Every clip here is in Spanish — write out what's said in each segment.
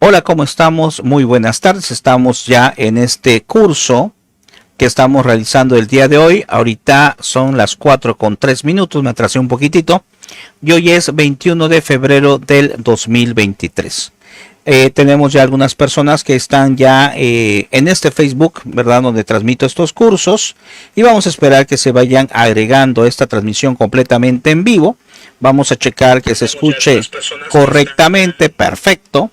Hola, ¿cómo estamos? Muy buenas tardes. Estamos ya en este curso que estamos realizando el día de hoy. Ahorita son las 4:03, me atrasé un poquitito. Y hoy es 21 de febrero del 2023. Tenemos ya algunas personas que están ya en este Facebook, ¿verdad? Donde transmito estos cursos. Y vamos a esperar que se vayan agregando esta transmisión completamente en vivo. Vamos a checar que se escuche correctamente, perfecto.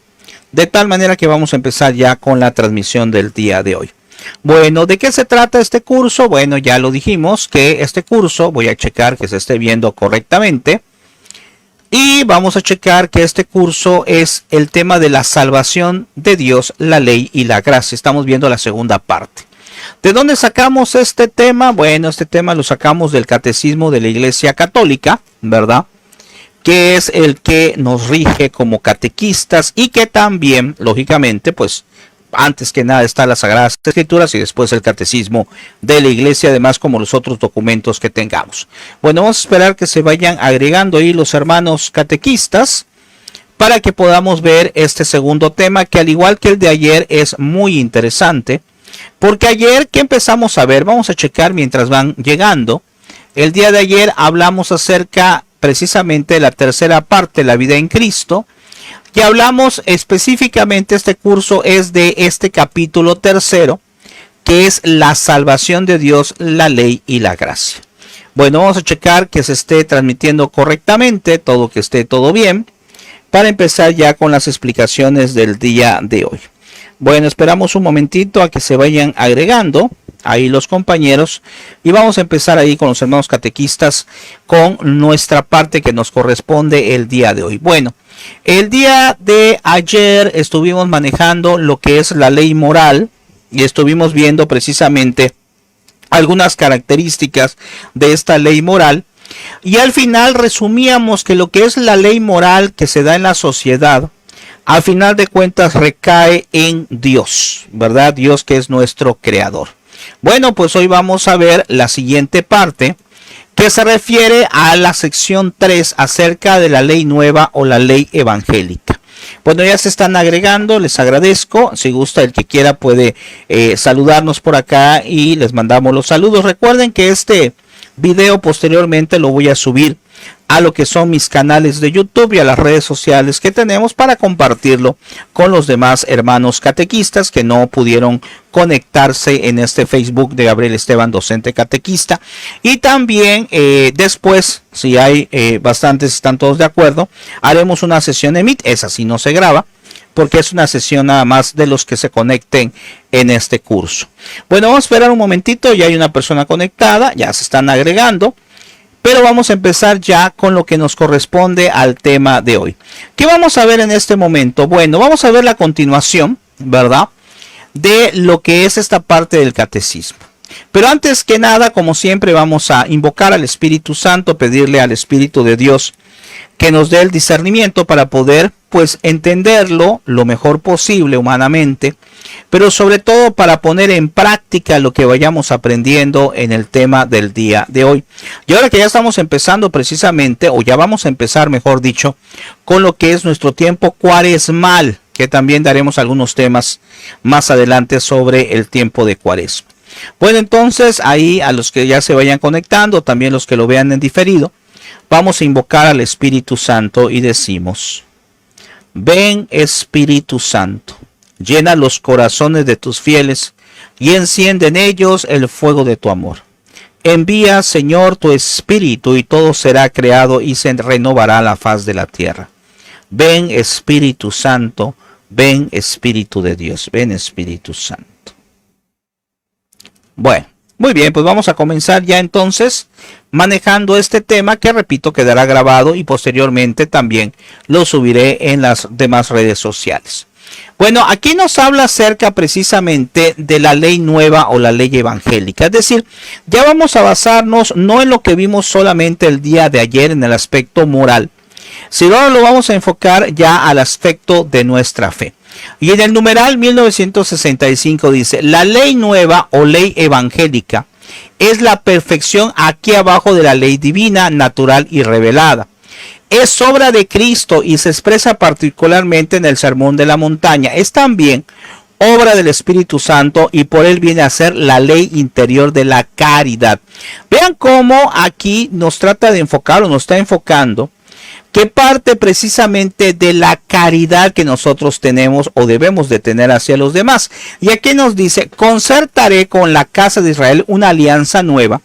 De tal manera que vamos a empezar ya con la transmisión del día de hoy. Bueno, ¿de qué se trata este curso? Bueno, ya lo dijimos que este curso, voy a checar que se esté viendo correctamente. Y vamos a checar que este curso es el tema de la salvación de Dios, la ley y la gracia. Estamos viendo la segunda parte. ¿De dónde sacamos este tema? Bueno, este tema lo sacamos del Catecismo de la Iglesia Católica, ¿verdad? Que es el que nos rige como catequistas y que también, lógicamente, pues antes que nada están las Sagradas Escrituras y después el Catecismo de la Iglesia, además como los otros documentos que tengamos. Bueno, vamos a esperar que se vayan agregando ahí los hermanos catequistas para que podamos ver este segundo tema, que al igual que el de ayer es muy interesante, porque ayer, ¿qué empezamos a ver? Vamos a checar mientras van llegando. El día de ayer hablamos acerca precisamente de la tercera parte, la vida en Cristo, y hablamos específicamente, este curso es de este capítulo tercero, que es la salvación de Dios, la ley y la gracia. Bueno, vamos a checar que se esté transmitiendo correctamente, que esté todo bien, para empezar ya con las explicaciones del día de hoy. Bueno, esperamos un momentito a que se vayan agregando ahí los compañeros y vamos a empezar ahí con los hermanos catequistas con nuestra parte que nos corresponde el día de hoy. Bueno, el día de ayer estuvimos manejando lo que es la ley moral y estuvimos viendo precisamente algunas características de esta ley moral y al final resumíamos que lo que es la ley moral que se da en la sociedad, al final de cuentas recae en Dios, ¿verdad? Dios, que es nuestro creador. Bueno, pues hoy vamos a ver la siguiente parte que se refiere a la sección 3 acerca de la ley nueva o la ley evangélica. Bueno, ya se están agregando, les agradezco. Si gusta, el que quiera puede saludarnos por acá y les mandamos los saludos. Recuerden que este video posteriormente lo voy a subir a lo que son mis canales de YouTube y a las redes sociales que tenemos para compartirlo con los demás hermanos catequistas que no pudieron conectarse en este Facebook de Gabriel Esteban, docente catequista. Y también después, si hay bastantes, están todos de acuerdo, haremos una sesión de Meet. Esa sí no se graba, porque es una sesión nada más de los que se conecten en este curso. Bueno, vamos a esperar un momentito, ya hay una persona conectada, ya se están agregando. Pero vamos a empezar ya con lo que nos corresponde al tema de hoy. ¿Qué vamos a ver en este momento? Bueno, vamos a ver la continuación, ¿verdad? De lo que es esta parte del catecismo. Pero antes que nada, como siempre, vamos a invocar al Espíritu Santo, pedirle al Espíritu de Dios que nos dé el discernimiento para poder, pues, entenderlo lo mejor posible humanamente, pero sobre todo para poner en práctica lo que vayamos aprendiendo en el tema del día de hoy. Y ahora que ya estamos empezando precisamente, o ya vamos a empezar, mejor dicho, con lo que es nuestro tiempo cuaresmal, que también daremos algunos temas más adelante sobre el tiempo de Cuaresma. Bueno, entonces ahí a los que ya se vayan conectando, también los que lo vean en diferido, vamos a invocar al Espíritu Santo y decimos: ven, Espíritu Santo, llena los corazones de tus fieles y enciende en ellos el fuego de tu amor. Envía, Señor, tu Espíritu y todo será creado y se renovará la faz de la tierra. Ven, Espíritu Santo, ven, Espíritu de Dios, ven, Espíritu Santo. Bueno, muy bien, pues vamos a comenzar ya entonces manejando este tema que, repito, quedará grabado y posteriormente también lo subiré en las demás redes sociales. Bueno, aquí nos habla acerca precisamente de la ley nueva o la ley evangélica. Es decir, ya vamos a basarnos no en lo que vimos solamente el día de ayer en el aspecto moral, sino ahora lo vamos a enfocar ya al aspecto de nuestra fe. Y en el numeral 1965 dice: la ley nueva o ley evangélica es la perfección aquí abajo de la ley divina, natural y revelada. es obra de Cristo y se expresa particularmente en el Sermón de la Montaña. Es también obra del Espíritu Santo y por él viene a ser la ley interior de la caridad. Vean cómo aquí nos trata de enfocar o nos está enfocando que parte precisamente de la caridad que nosotros tenemos o debemos de tener hacia los demás. Y aquí nos dice, concertaré con la casa de Israel una alianza nueva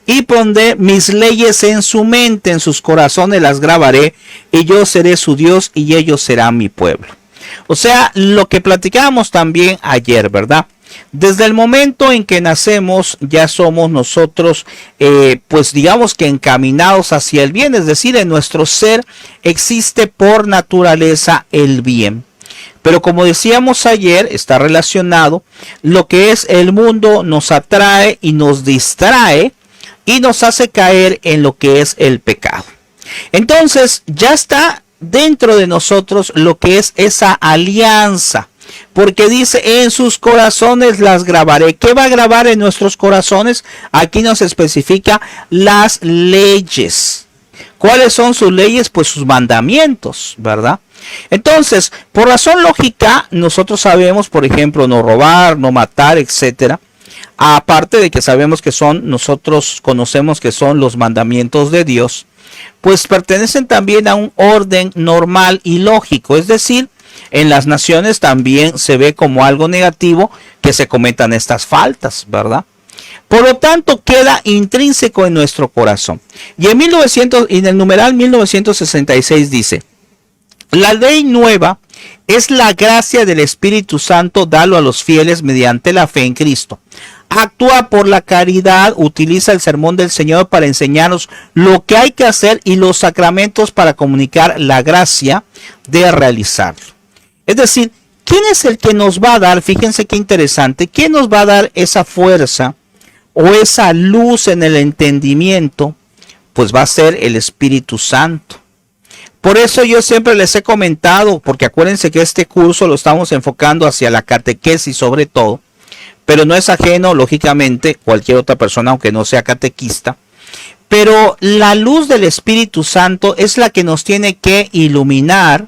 y pondré mis leyes en su mente, en sus corazones las grabaré, y yo seré su Dios y ellos serán mi pueblo. O sea, lo que platicábamos también ayer, ¿verdad? Desde el momento en que nacemos ya somos nosotros, pues digamos que encaminados hacia el bien, es decir, en nuestro ser existe por naturaleza el bien. Pero como decíamos ayer, está relacionado, lo que es el mundo nos atrae y nos distrae y nos hace caer en lo que es el pecado. Entonces ya está dentro de nosotros lo que es esa alianza. Porque dice, en sus corazones las grabaré. ¿Qué va a grabar en nuestros corazones? Aquí nos especifica las leyes. ¿Cuáles son sus leyes? Pues sus mandamientos, ¿verdad? Entonces, por razón lógica, nosotros sabemos, por ejemplo, no robar, no matar, etcétera. Aparte de que sabemos que son, nosotros conocemos que son los mandamientos de Dios, pues pertenecen también a un orden normal y lógico, es decir, en las naciones también se ve como algo negativo que se cometan estas faltas, ¿verdad? Por lo tanto, queda intrínseco en nuestro corazón. Y en el numeral 1966 dice, la ley nueva es la gracia del Espíritu Santo dado a los fieles mediante la fe en Cristo. Actúa por la caridad, utiliza el sermón del Señor para enseñarnos lo que hay que hacer y los sacramentos para comunicar la gracia de realizarlo. Es decir, ¿quién es el que nos va a dar? Fíjense qué interesante. ¿Quién nos va a dar esa fuerza o esa luz en el entendimiento? Pues va a ser el Espíritu Santo. Por eso yo siempre les he comentado, porque acuérdense que este curso lo estamos enfocando hacia la catequesis sobre todo, pero no es ajeno, lógicamente, cualquier otra persona, aunque no sea catequista. Pero la luz del Espíritu Santo es la que nos tiene que iluminar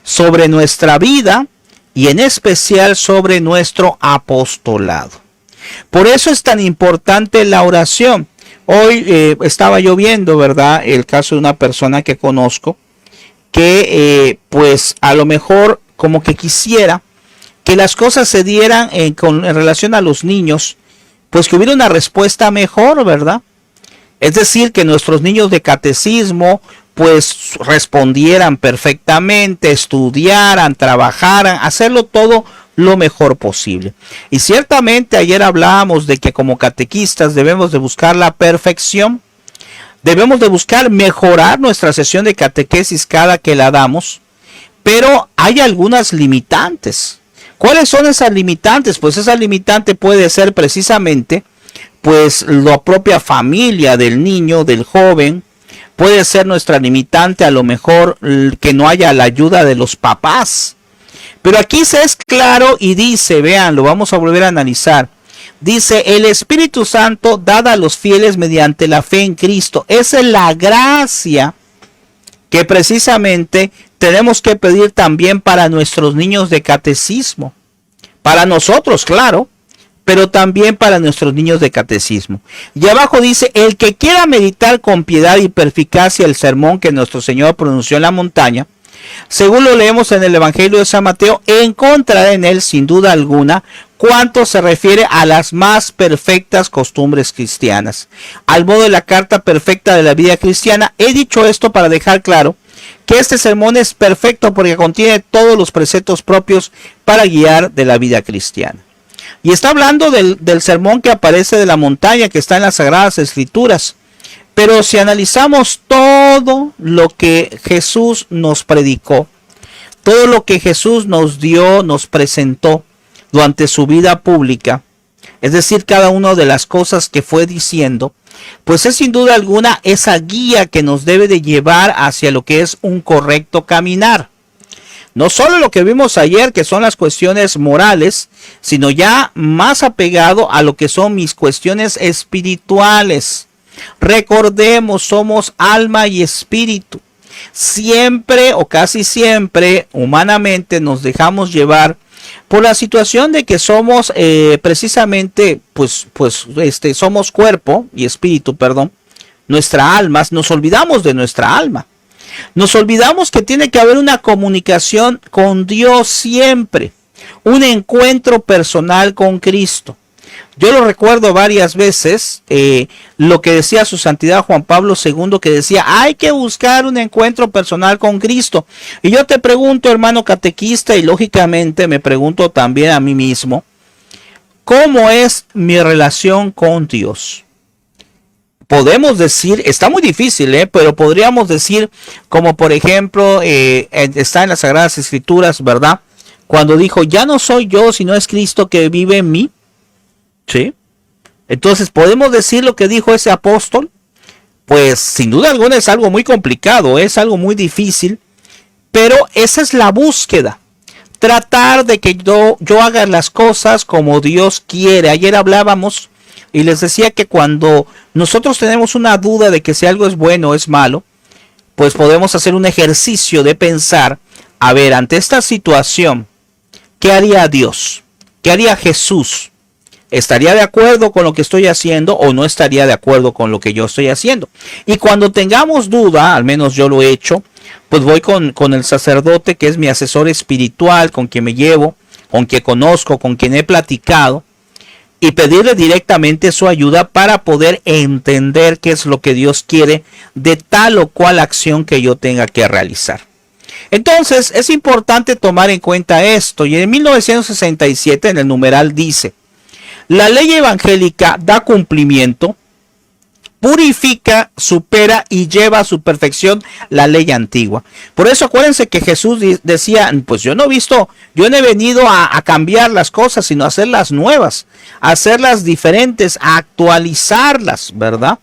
sobre nuestra vida y en especial sobre nuestro apostolado. Por eso es tan importante la oración. Hoy estaba yo viendo, ¿verdad?, el caso de una persona que conozco que pues a lo mejor como que quisiera que las cosas se dieran en relación a los niños, pues que hubiera una respuesta mejor, ¿verdad? Es decir, que nuestros niños de catecismo pues respondieran perfectamente, estudiaran, trabajaran, hacerlo todo lo mejor posible. Y ciertamente ayer hablábamos de que como catequistas debemos de buscar la perfección, debemos de buscar mejorar nuestra sesión de catequesis cada que la damos, pero hay algunas limitantes. ¿Cuáles son esas limitantes? Pues esa limitante puede ser precisamente pues la propia familia del niño, del joven. Puede ser nuestra limitante a lo mejor que no haya la ayuda de los papás. Pero aquí se es claro y dice, vean, lo vamos a volver a analizar. Dice, el Espíritu Santo dada a los fieles mediante la fe en Cristo. Esa es la gracia que precisamente tenemos que pedir también para nuestros niños de catecismo. Para nosotros, claro, pero también para nuestros niños de catecismo. Y abajo dice, el que quiera meditar con piedad y perficacia el sermón que nuestro Señor pronunció en la montaña, según lo leemos en el Evangelio de San Mateo, encontrará en él sin duda alguna cuanto se refiere a las más perfectas costumbres cristianas, al modo de la carta perfecta de la vida cristiana. He dicho esto para dejar claro que este sermón es perfecto porque contiene todos los preceptos propios para guiar de la vida cristiana. Y está hablando del sermón que aparece de la montaña, que está en las Sagradas Escrituras. Pero si analizamos todo lo que Jesús nos predicó, todo lo que Jesús nos dio, nos presentó durante su vida pública, es decir, cada una de las cosas que fue diciendo, pues es sin duda alguna esa guía que nos debe de llevar hacia lo que es un correcto caminar. No solo lo que vimos ayer, que son las cuestiones morales, sino ya más apegado a lo que son mis cuestiones espirituales. Recordemos, somos alma y espíritu. Siempre o casi siempre, humanamente, nos dejamos llevar por la situación de que somos precisamente, somos cuerpo y espíritu, perdón, nuestra alma, nos olvidamos de nuestra alma. Nos olvidamos que tiene que haber una comunicación con Dios siempre, un encuentro personal con Cristo. Yo lo recuerdo varias veces, lo que decía su santidad Juan Pablo II, que decía, hay que buscar un encuentro personal con Cristo. Y yo te pregunto, hermano catequista, y lógicamente me pregunto también a mí mismo, ¿cómo es mi relación con Dios? Podemos decir, está muy difícil, pero podríamos decir, como por ejemplo, está en las Sagradas Escrituras, ¿verdad? Cuando dijo, ya no soy yo, sino es Cristo que vive en mí. ¿Sí? Entonces, ¿podemos decir lo que dijo ese apóstol? Pues sin duda alguna es algo muy complicado, es algo muy difícil, pero esa es la búsqueda. Tratar de que yo haga las cosas como Dios quiere. Ayer hablábamos y les decía que cuando nosotros tenemos una duda de que si algo es bueno o es malo, pues podemos hacer un ejercicio de pensar, a ver, ante esta situación, ¿qué haría Dios? ¿Qué haría Jesús? ¿Estaría de acuerdo con lo que estoy haciendo o no estaría de acuerdo con lo que yo estoy haciendo? Y cuando tengamos duda, al menos yo lo he hecho, pues voy con el sacerdote que es mi asesor espiritual, con quien me llevo, con quien conozco, con quien he platicado, y pedirle directamente su ayuda para poder entender qué es lo que Dios quiere de tal o cual acción que yo tenga que realizar. Entonces es importante tomar en cuenta esto, y en 1967 en el numeral dice: la ley evangélica da cumplimiento, purifica, supera y lleva a su perfección la ley antigua. Por eso acuérdense que Jesús decía, pues yo no he venido a cambiar las cosas, sino a hacerlas nuevas, a hacerlas diferentes, a actualizarlas, ¿verdad?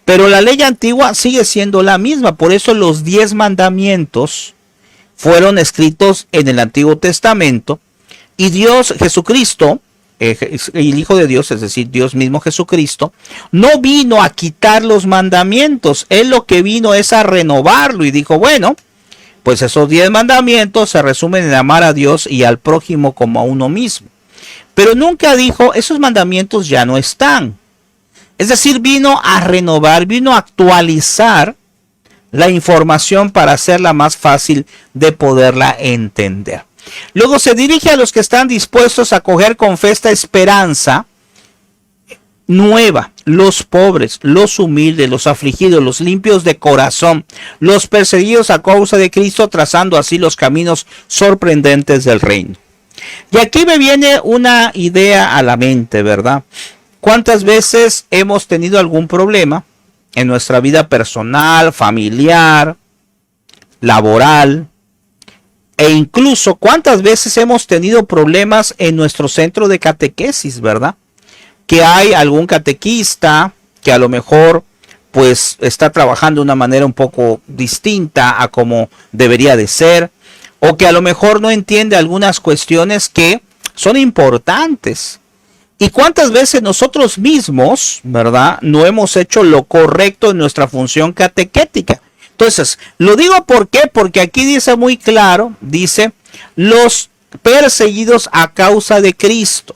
Pero la ley antigua sigue siendo la misma, por eso los 10 mandamientos fueron escritos en el Antiguo Testamento, y Dios, Jesucristo, el Hijo de Dios, es decir, Dios mismo Jesucristo, no vino a quitar los mandamientos. Él lo que vino es a renovarlo, y dijo, bueno, pues esos 10 mandamientos se resumen en amar a Dios y al prójimo como a uno mismo. Pero nunca dijo, esos mandamientos ya no están. Es decir, vino a renovar, vino a actualizar la información para hacerla más fácil de poderla entender. Luego se dirige a los que están dispuestos a acoger con fe esta esperanza nueva, los pobres, los humildes, los afligidos, los limpios de corazón, los perseguidos a causa de Cristo, trazando así los caminos sorprendentes del reino. Y aquí me viene una idea a la mente, ¿verdad? ¿Cuántas veces hemos tenido algún problema en nuestra vida personal, familiar, laboral? E incluso cuántas veces hemos tenido problemas en nuestro centro de catequesis, ¿verdad? Que hay algún catequista que a lo mejor pues está trabajando de una manera un poco distinta a como debería de ser, o que a lo mejor no entiende algunas cuestiones que son importantes. Y cuántas veces nosotros mismos, ¿verdad?, no hemos hecho lo correcto en nuestra función catequética. Entonces, lo digo ¿por qué? Porque aquí dice muy claro, dice, los perseguidos a causa de Cristo.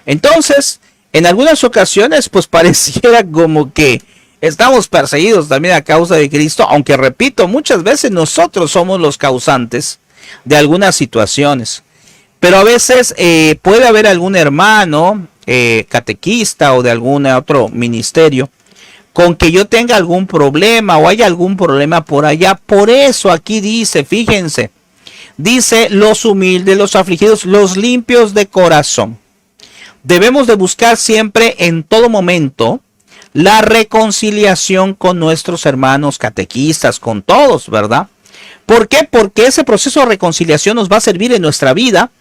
Entonces, en algunas ocasiones, pues pareciera como que estamos perseguidos también a causa de Cristo, aunque repito, muchas veces nosotros somos los causantes de algunas situaciones. Pero a veces puede haber algún hermano catequista o de algún otro ministerio con que yo tenga algún problema o haya algún problema por allá. Por eso aquí dice, fíjense, dice los humildes, los afligidos, los limpios de corazón. Debemos de buscar siempre en todo momento la reconciliación con nuestros hermanos catequistas, con todos, ¿verdad? ¿Por qué? Porque ese proceso de reconciliación nos va a servir en nuestra vida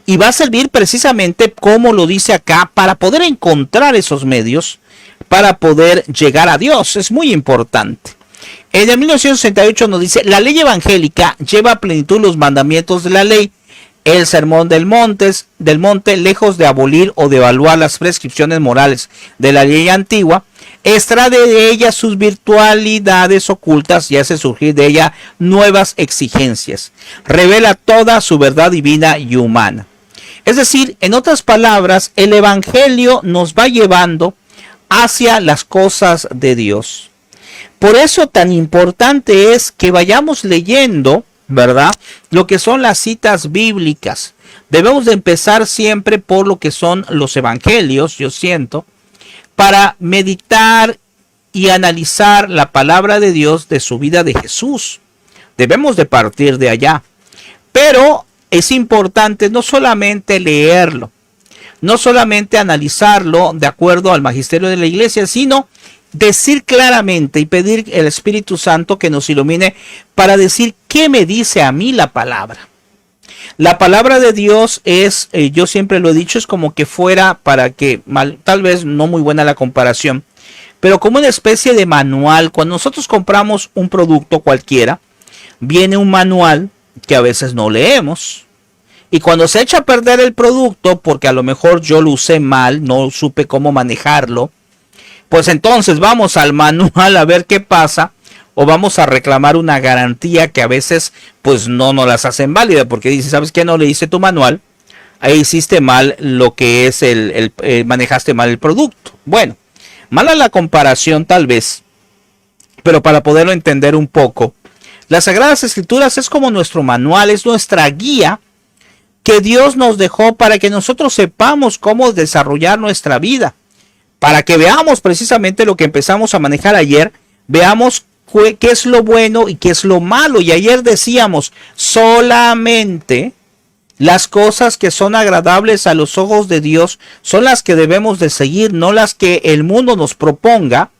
y va a servir precisamente, como lo dice acá, para poder encontrar esos medios para poder llegar a Dios. Es muy importante. En el 1968 nos dice, la ley evangélica lleva a plenitud los mandamientos de la ley. El sermón del monte, lejos de abolir o de evaluar las prescripciones morales de la ley antigua, extrae de ella sus virtualidades ocultas y hace surgir de ella nuevas exigencias. Revela toda su verdad divina y humana. Es decir, en otras palabras, el Evangelio nos va llevando hacia las cosas de Dios. Por eso tan importante es que vayamos leyendo, ¿verdad?, lo que son las citas bíblicas. Debemos de empezar siempre por lo que son los evangelios, yo siento, para meditar y analizar la palabra de Dios de su vida de Jesús. Debemos de partir de allá. Pero es importante no solamente leerlo, no solamente analizarlo de acuerdo al magisterio de la iglesia, sino decir claramente y pedir al Espíritu Santo que nos ilumine para decir qué me dice a mí la palabra. La palabra de Dios es, yo siempre lo he dicho, es como que fuera para que, tal vez no muy buena la comparación, pero como una especie de manual. Cuando nosotros compramos un producto cualquiera, viene un manual que a veces no leemos. Y cuando se echa a perder el producto, porque a lo mejor yo lo usé mal, no supe cómo manejarlo, pues entonces vamos al manual a ver qué pasa, o vamos a reclamar una garantía que a veces pues no nos las hacen válida, porque dice, ¿sabes qué? No leíste tu manual, ahí hiciste mal lo que es manejaste mal el producto. Bueno, mala la comparación tal vez, pero para poderlo entender un poco, las Sagradas Escrituras es como nuestro manual, es nuestra guía que Dios nos dejó para que nosotros sepamos cómo desarrollar nuestra vida. Para que veamos precisamente lo que empezamos a manejar ayer, veamos qué es lo bueno y qué es lo malo. Y ayer decíamos, solamente las cosas que son agradables a los ojos de Dios son las que debemos de seguir, no las que el mundo nos proponga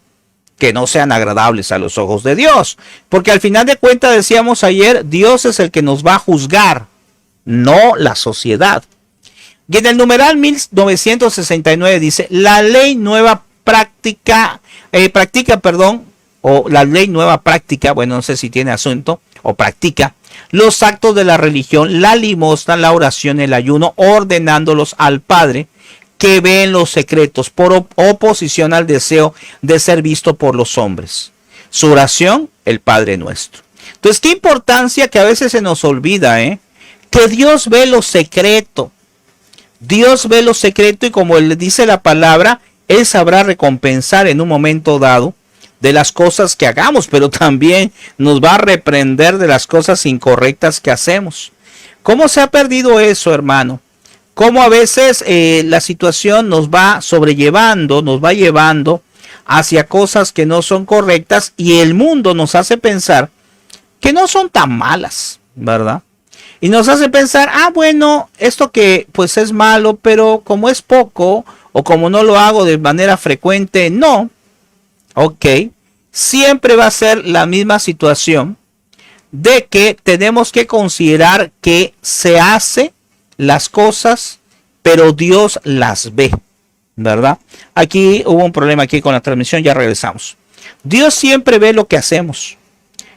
que no sean agradables a los ojos de Dios. Porque al final de cuentas decíamos ayer, Dios es el que nos va a juzgar, no la sociedad. Y en el numeral 1969 dice, la ley nueva práctica, la ley nueva práctica, bueno, no sé si tiene asunto, o practica, los actos de la religión, la limosna, la oración, el ayuno, ordenándolos al Padre, que ve en los secretos, por oposición al deseo de ser visto por los hombres. Su oración, el Padre Nuestro. Entonces, qué importancia que a veces se nos olvida, que Dios ve lo secreto. Dios ve lo secreto y como le dice la palabra, Él sabrá recompensar en un momento dado de las cosas que hagamos, pero también nos va a reprender de las cosas incorrectas que hacemos. ¿Cómo se ha perdido eso, hermano? Cómo a veces la situación nos va sobrellevando, nos va llevando hacia cosas que no son correctas y el mundo nos hace pensar que no son tan malas, ¿verdad? Y nos hace pensar, bueno, esto que pues es malo, pero como es poco o como no lo hago de manera frecuente, no. Ok, siempre va a ser la misma situación de que tenemos que considerar que se hace las cosas, pero Dios las ve, ¿verdad? Aquí hubo un problema aquí con la transmisión, ya regresamos. Dios siempre ve lo que hacemos.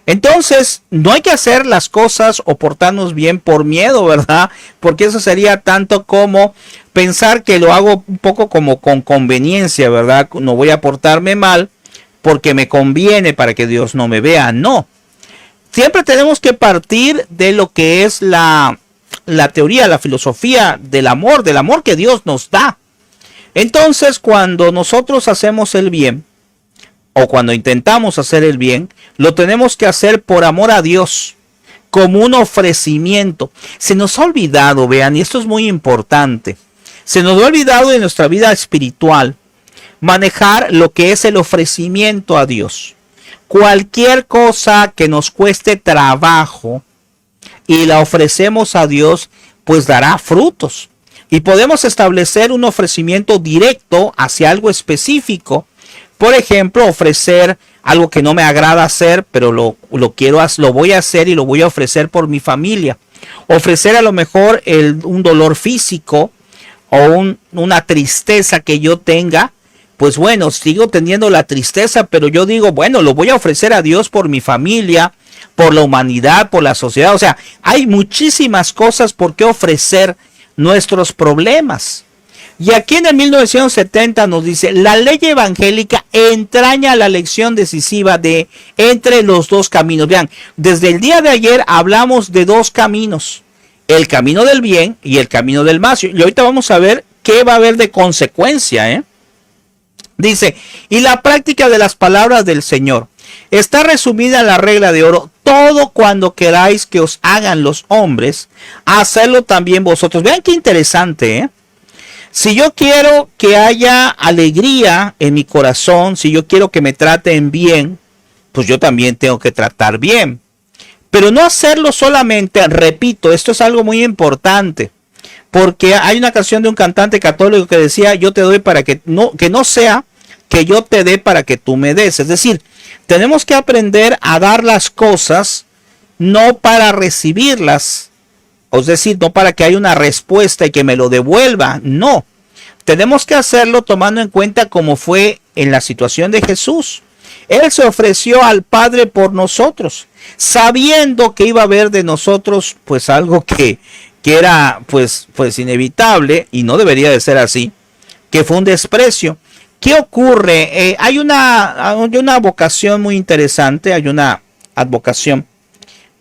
Entonces, no hay que hacer las cosas o portarnos bien por miedo, ¿verdad? Porque eso sería tanto como pensar que lo hago un poco como con conveniencia, ¿verdad? No voy a portarme mal porque me conviene para que Dios no me vea. No. Siempre tenemos que partir de lo que es la teoría, la filosofía del amor que Dios nos da. Entonces, cuando nosotros hacemos el bien, o cuando intentamos hacer el bien, lo tenemos que hacer por amor a Dios, como un ofrecimiento. Se nos ha olvidado, vean, y esto es muy importante, se nos ha olvidado en nuestra vida espiritual manejar lo que es el ofrecimiento a Dios. Cualquier cosa que nos cueste trabajo y la ofrecemos a Dios, pues dará frutos. Y podemos establecer un ofrecimiento directo hacia algo específico. Por ejemplo, ofrecer algo que no me agrada hacer, pero lo voy a hacer y lo voy a ofrecer por mi familia. Ofrecer a lo mejor un dolor físico o una tristeza que yo tenga. Pues bueno, sigo teniendo la tristeza, pero yo digo, bueno, lo voy a ofrecer a Dios por mi familia, por la humanidad, por la sociedad. O sea, hay muchísimas cosas por qué ofrecer nuestros problemas. Y aquí en el 1970 nos dice, la ley evangélica entraña la lección decisiva de entre los dos caminos. Vean, desde el día de ayer hablamos de dos caminos, el camino del bien y el camino del mal. Y ahorita vamos a ver qué va a haber de consecuencia, Dice, y la práctica de las palabras del Señor. Está resumida en la regla de oro, todo cuando queráis que os hagan los hombres, hacedlo también vosotros. Vean qué interesante, Si yo quiero que haya alegría en mi corazón, si yo quiero que me traten bien, pues yo también tengo que tratar bien. Pero no hacerlo solamente, repito, esto es algo muy importante. Porque hay una canción de un cantante católico que decía, yo te doy para que no sea que yo te dé para que tú me des. Es decir, tenemos que aprender a dar las cosas no para recibirlas. Es decir, no para que haya una respuesta y que me lo devuelva. No. Tenemos que hacerlo tomando en cuenta como fue en la situación de Jesús. Él se ofreció al Padre por nosotros, sabiendo que iba a haber de nosotros pues algo que era pues inevitable y no debería de ser así, que fue un desprecio. ¿Qué ocurre? Hay una vocación muy interesante, hay una advocación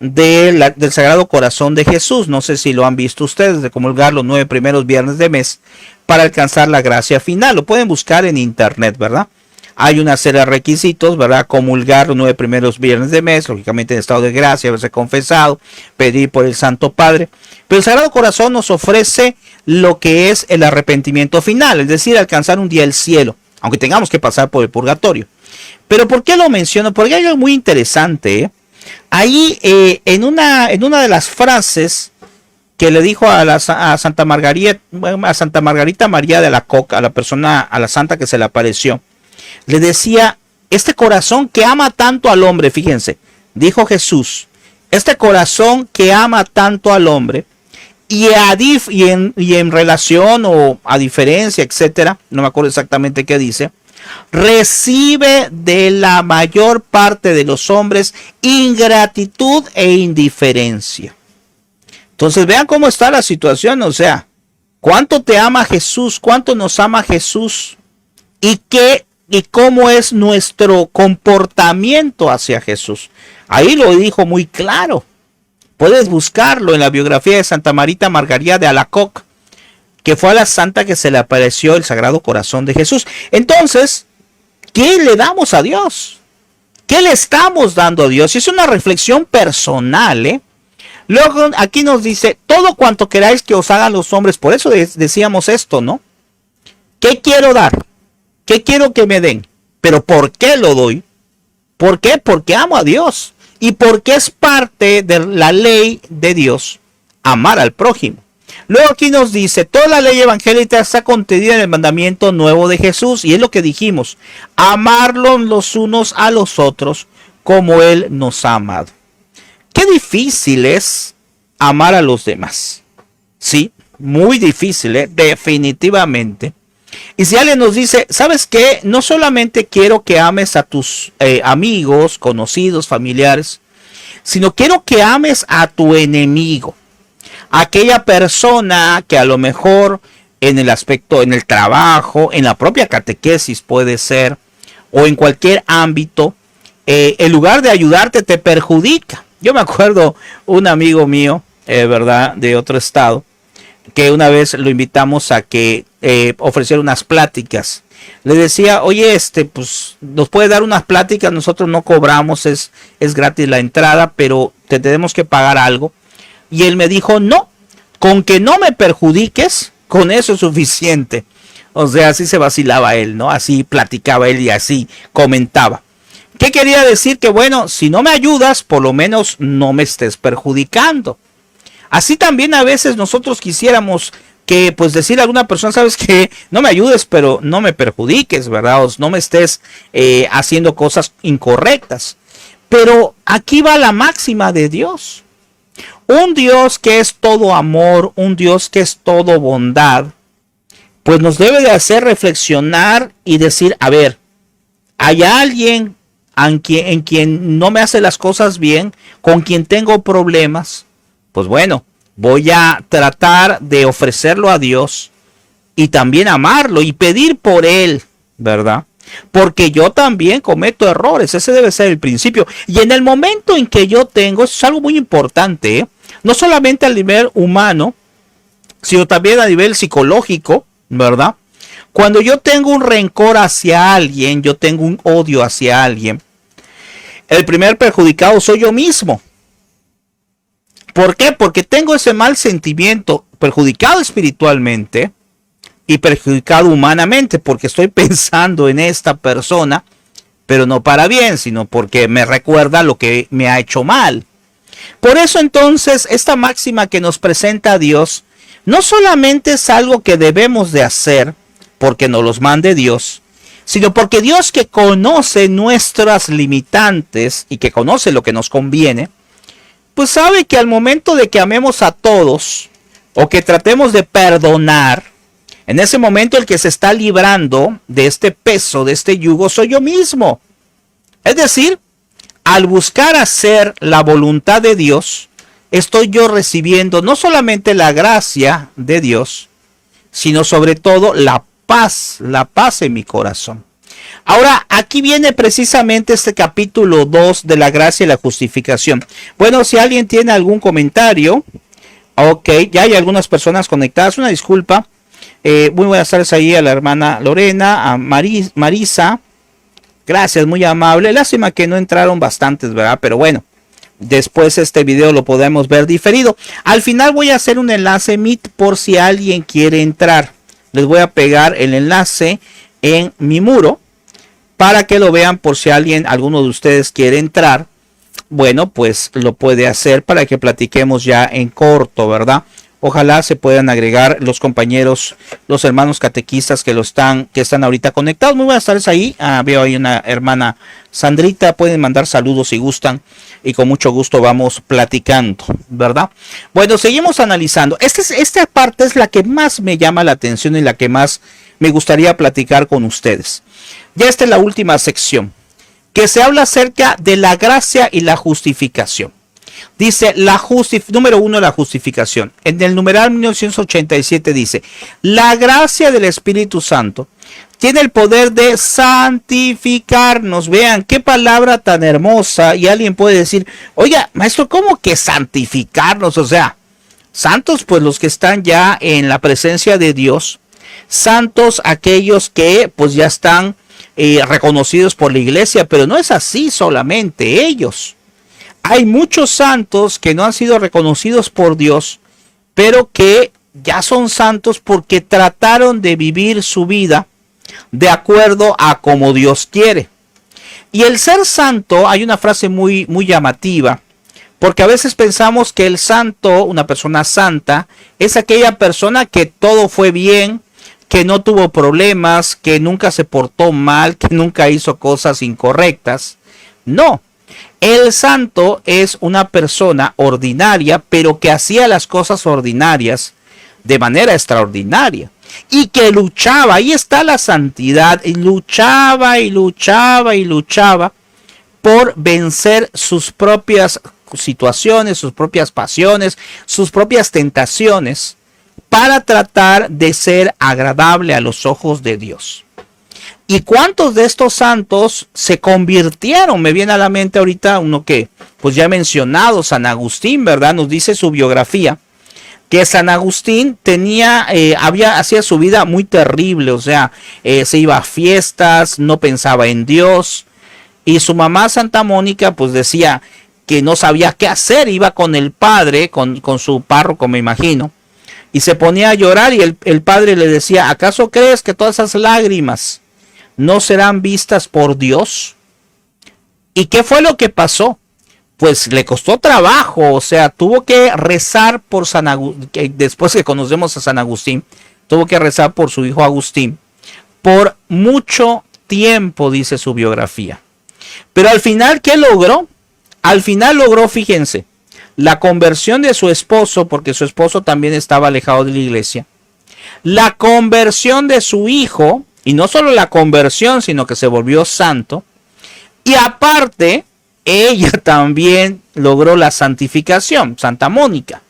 del Sagrado Corazón de Jesús. No sé si lo han visto ustedes, de comulgar los 9 primeros viernes de mes para alcanzar la gracia final. Lo pueden buscar en internet, ¿verdad? Hay una serie de requisitos, ¿verdad? Comulgar los 9 primeros viernes de mes, lógicamente en estado de gracia, haberse confesado, pedir por el Santo Padre. Pero el Sagrado Corazón nos ofrece lo que es el arrepentimiento final, es decir, alcanzar un día el cielo, aunque tengamos que pasar por el purgatorio. Pero ¿por qué lo menciono? Porque hay algo muy interesante, Ahí en una de las frases que le dijo a Santa Margarita María de Alacoque, a la persona, a la santa que se le apareció, le decía, este corazón que ama tanto al hombre, fíjense, dijo Jesús, este corazón que ama tanto al hombre, y en relación o a diferencia, etcétera, no me acuerdo exactamente qué dice, recibe de la mayor parte de los hombres ingratitud e indiferencia. Entonces vean cómo está la situación, o sea, cuánto te ama Jesús, cuánto nos ama Jesús y cómo es nuestro comportamiento hacia Jesús. Ahí lo dijo muy claro. Puedes buscarlo en la biografía de Santa Margarita de Alacoque, que fue a la santa que se le apareció el Sagrado Corazón de Jesús. Entonces, ¿qué le damos a Dios? ¿Qué le estamos dando a Dios? Y es una reflexión personal, Luego aquí nos dice, todo cuanto queráis que os hagan los hombres. Por eso decíamos esto, ¿no? ¿Qué quiero dar? ¿Qué quiero que me den? ¿Pero por qué lo doy? ¿Por qué? Porque amo a Dios. Y porque es parte de la ley de Dios, amar al prójimo. Luego aquí nos dice, toda la ley evangélica está contenida en el mandamiento nuevo de Jesús. Y es lo que dijimos, amarlos los unos a los otros como Él nos ha amado. Qué difícil es amar a los demás. Sí, muy difícil, definitivamente. Y si alguien nos dice, ¿sabes qué? No solamente quiero que ames a tus amigos, conocidos, familiares, sino quiero que ames a tu enemigo. Aquella persona que a lo mejor en el aspecto, en el trabajo, en la propia catequesis puede ser, o en cualquier ámbito, en lugar de ayudarte te perjudica. Yo me acuerdo un amigo mío, ¿verdad? De otro estado, que una vez lo invitamos a que ofreciera unas pláticas. Le decía, oye, pues nos puede dar unas pláticas, nosotros no cobramos, es gratis la entrada, pero te tenemos que pagar algo. Y él me dijo, no, con que no me perjudiques, con eso es suficiente. O sea, así se vacilaba él, ¿no? Así platicaba él y así comentaba. ¿Qué quería decir? Que bueno, si no me ayudas, por lo menos no me estés perjudicando. Así también a veces nosotros quisiéramos que pues decir a alguna persona, sabes que no me ayudes, pero no me perjudiques, ¿verdad? O no me estés haciendo cosas incorrectas. Pero aquí va la máxima de Dios. Un Dios que es todo amor, un Dios que es todo bondad, pues nos debe de hacer reflexionar y decir, a ver, hay alguien en quien no me hace las cosas bien, con quien tengo problemas, pues bueno, voy a tratar de ofrecerlo a Dios y también amarlo y pedir por él, ¿verdad? Porque yo también cometo errores, ese debe ser el principio. Y en el momento en que yo tengo, eso es algo muy importante, ¿eh? No solamente a nivel humano, sino también a nivel psicológico, ¿verdad? Cuando yo tengo un rencor hacia alguien, yo tengo un odio hacia alguien, el primer perjudicado soy yo mismo. ¿Por qué? Porque tengo ese mal sentimiento, perjudicado espiritualmente y perjudicado humanamente, porque estoy pensando en esta persona, pero no para bien, sino porque me recuerda lo que me ha hecho mal. Por eso entonces esta máxima que nos presenta Dios no solamente es algo que debemos de hacer porque nos los mande Dios, sino porque Dios, que conoce nuestras limitantes y que conoce lo que nos conviene, pues sabe que al momento de que amemos a todos o que tratemos de perdonar, en ese momento el que se está librando de este peso, de este yugo, soy yo mismo. Es decir, al buscar hacer la voluntad de Dios, estoy yo recibiendo no solamente la gracia de Dios, sino sobre todo la paz en mi corazón. Ahora, aquí viene precisamente este capítulo 2 de la gracia y la justificación. Bueno, si alguien tiene algún comentario, ok, ya hay algunas personas conectadas, una disculpa. Muy buenas tardes ahí a la hermana Lorena, a Marisa. Gracias, muy amable. Lástima que no entraron bastantes, ¿verdad? Pero bueno, después este video lo podemos ver diferido. Al final voy a hacer un enlace Meet por si alguien quiere entrar. Les voy a pegar el enlace en mi muro para que lo vean por si alguno de ustedes quiere entrar. Bueno, pues lo puede hacer para que platiquemos ya en corto, ¿verdad? Ojalá se puedan agregar los compañeros, los hermanos catequistas que están ahorita conectados. Muy buenas tardes ahí. Veo ahí una hermana Sandrita. Pueden mandar saludos si gustan y con mucho gusto vamos platicando, ¿verdad? Bueno, seguimos analizando. Esta parte es la que más me llama la atención y la que más me gustaría platicar con ustedes. Ya esta es la última sección, que se habla acerca de la gracia y la justificación. Dice, número 1, la justificación. En el numeral 1987 dice, la gracia del Espíritu Santo tiene el poder de santificarnos. Vean, qué palabra tan hermosa. Y alguien puede decir, oiga, maestro, ¿cómo que santificarnos? O sea, santos pues los que están ya en la presencia de Dios. Santos aquellos que pues ya están reconocidos por la iglesia, pero no es así solamente ellos. Hay muchos santos que no han sido reconocidos por Dios, pero que ya son santos porque trataron de vivir su vida de acuerdo a como Dios quiere. Y el ser santo, hay una frase muy, muy llamativa, porque a veces pensamos que el santo, una persona santa, es aquella persona que todo fue bien, que no tuvo problemas, que nunca se portó mal, que nunca hizo cosas incorrectas. No. El santo es una persona ordinaria, pero que hacía las cosas ordinarias de manera extraordinaria. Y que luchaba, ahí está la santidad, y luchaba y luchaba y luchaba por vencer sus propias situaciones, sus propias pasiones, sus propias tentaciones, para tratar de ser agradable a los ojos de Dios. ¿Y cuántos de estos santos se convirtieron? Me viene a la mente ahorita uno que pues ya he mencionado, San Agustín, ¿verdad? Nos dice su biografía que San Agustín hacía su vida muy terrible, o sea, se iba a fiestas, no pensaba en Dios, y su mamá Santa Mónica pues decía que no sabía qué hacer, iba con el padre, con su párroco me imagino, y se ponía a llorar y el padre le decía, ¿acaso crees que todas esas lágrimas no serán vistas por Dios? ¿Y qué fue lo que pasó? Pues le costó trabajo, o sea, tuvo que rezar por San Agustín, después que conocemos a San Agustín, tuvo que rezar por su hijo Agustín, por mucho tiempo, dice su biografía. Pero al final, ¿qué logró? Al final logró, fíjense, la conversión de su esposo, porque su esposo también estaba alejado de la iglesia, la conversión de su hijo, y no solo la conversión, sino que se volvió santo. Y aparte, ella también logró la santificación, Santa Mónica.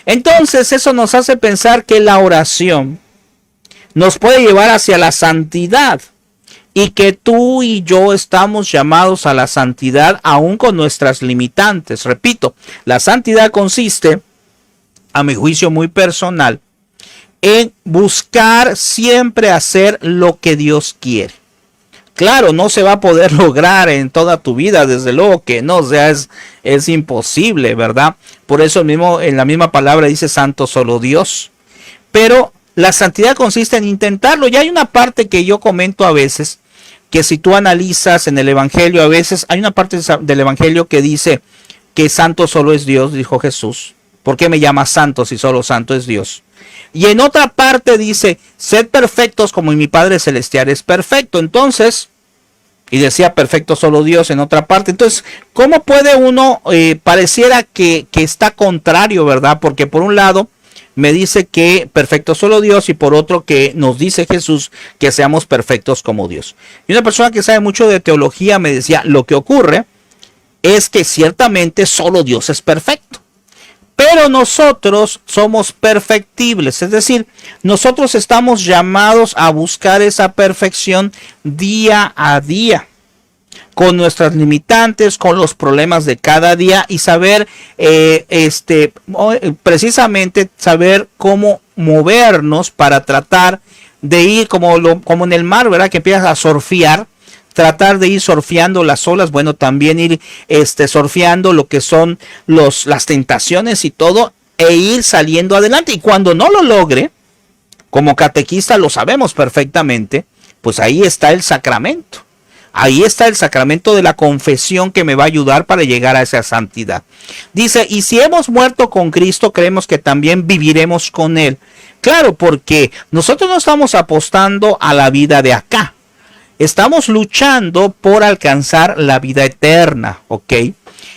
Entonces, eso nos hace pensar que la oración nos puede llevar hacia la santidad. Y que tú y yo estamos llamados a la santidad aún con nuestras limitantes. Repito, la santidad consiste, a mi juicio muy personal, en buscar siempre hacer lo que Dios quiere. Claro, no se va a poder lograr en toda tu vida, desde luego que no, o sea, es imposible, ¿verdad? Por eso mismo en la misma palabra dice santo solo Dios. Pero la santidad consiste en intentarlo. Y hay una parte que yo comento a veces, que si tú analizas en el Evangelio, a veces hay una parte del Evangelio que dice que santo solo es Dios, dijo Jesús. ¿Por qué me llamas santo si solo santo es Dios? Y en otra parte dice, sed perfectos como mi Padre Celestial es perfecto. Entonces, y decía perfecto solo Dios en otra parte. Entonces, ¿cómo puede uno, pareciera que está contrario, ¿verdad? Porque por un lado me dice que perfecto solo Dios y por otro que nos dice Jesús que seamos perfectos como Dios. Y una persona que sabe mucho de teología me decía, lo que ocurre es que ciertamente solo Dios es perfecto. Pero nosotros somos perfectibles, es decir, nosotros estamos llamados a buscar esa perfección día a día, con nuestras limitantes, con los problemas de cada día y saber, precisamente saber cómo movernos para tratar de ir como en el mar, ¿verdad? Que empiezas a surfear. Tratar de ir surfeando las olas, bueno, también ir surfeando lo que son las tentaciones y todo, e ir saliendo adelante. Y cuando no lo logre, como catequista lo sabemos perfectamente, pues ahí está el sacramento. Ahí está el sacramento de la confesión que me va a ayudar para llegar a esa santidad. Dice, y si hemos muerto con Cristo, creemos que también viviremos con Él. Claro, porque nosotros no estamos apostando a la vida de acá. Estamos luchando por alcanzar la vida eterna, ¿ok?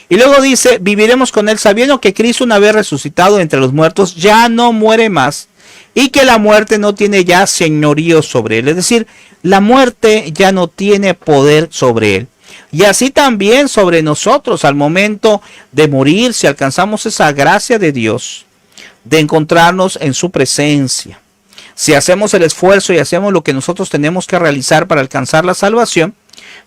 Y luego dice, viviremos con Él sabiendo que Cristo, una vez resucitado entre los muertos, ya no muere más y que la muerte no tiene ya señorío sobre Él. Es decir, la muerte ya no tiene poder sobre Él. Y así también sobre nosotros al momento de morir, si alcanzamos esa gracia de Dios, de encontrarnos en su presencia. Si hacemos el esfuerzo y hacemos lo que nosotros tenemos que realizar para alcanzar la salvación,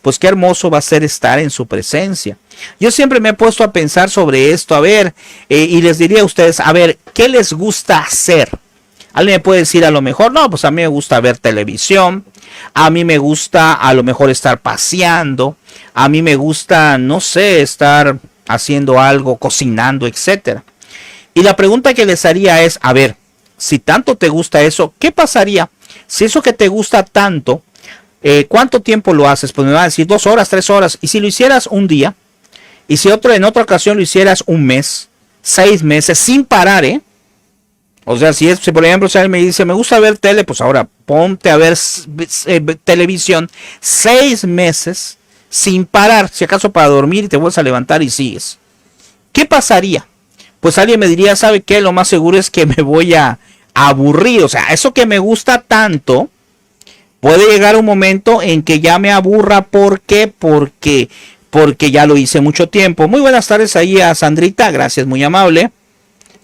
pues qué hermoso va a ser estar en su presencia. Yo siempre me he puesto a pensar sobre esto, a ver, y les diría a ustedes, a ver, ¿qué les gusta hacer? Alguien me puede decir a lo mejor, no, pues a mí me gusta ver televisión, a mí me gusta a lo mejor estar paseando, a mí me gusta, no sé, estar haciendo algo, cocinando, etcétera. Y la pregunta que les haría es, a ver, si tanto te gusta eso, ¿qué pasaría si eso que te gusta tanto, cuánto tiempo lo haces? Pues me van a decir 2 horas, 3 horas. Y si lo hicieras un día, y si en otra ocasión lo hicieras un mes, 6 meses, sin parar, ¿eh? O sea, si por ejemplo, si alguien me dice, me gusta ver tele, pues ahora ponte a ver televisión 6 meses sin parar, si acaso para dormir y te vuelves a levantar y sigues. ¿Qué pasaría? Pues alguien me diría, ¿sabe qué? Lo más seguro es que me voy a aburrir. O sea, eso que me gusta tanto, puede llegar un momento en que ya me aburra. ¿Por qué? Porque ya lo hice mucho tiempo. Muy buenas tardes ahí a Sandrita. Gracias, muy amable.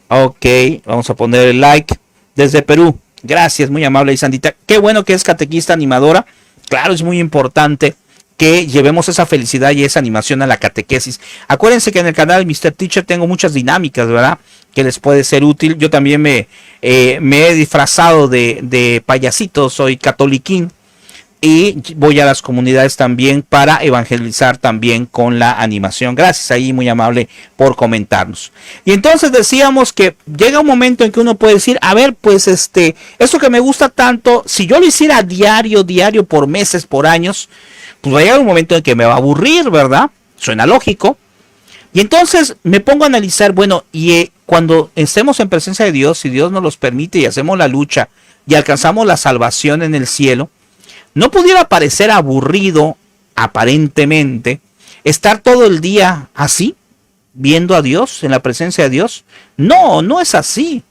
Ok, vamos a poner el like desde Perú. Gracias, muy amable, Sandrita. Qué bueno que es catequista animadora. Claro, es muy importante que llevemos esa felicidad y esa animación a la catequesis. Acuérdense que en el canal Mr. Teacher tengo muchas dinámicas, ¿verdad? Que les puede ser útil. Yo también me he disfrazado de payasito, soy catoliquín. Y voy a las comunidades también para evangelizar también con la animación. Gracias ahí, muy amable por comentarnos. Y entonces decíamos que llega un momento en que uno puede decir, a ver, pues esto que me gusta tanto, si yo lo hiciera diario, por meses, por años, pues va a llegar un momento en que me va a aburrir, ¿verdad? Suena lógico. Y entonces me pongo a analizar, bueno, y cuando estemos en presencia de Dios, si Dios nos los permite y hacemos la lucha y alcanzamos la salvación en el cielo, ¿no pudiera parecer aburrido, aparentemente, estar todo el día así, viendo a Dios, en la presencia de Dios? No, no es así.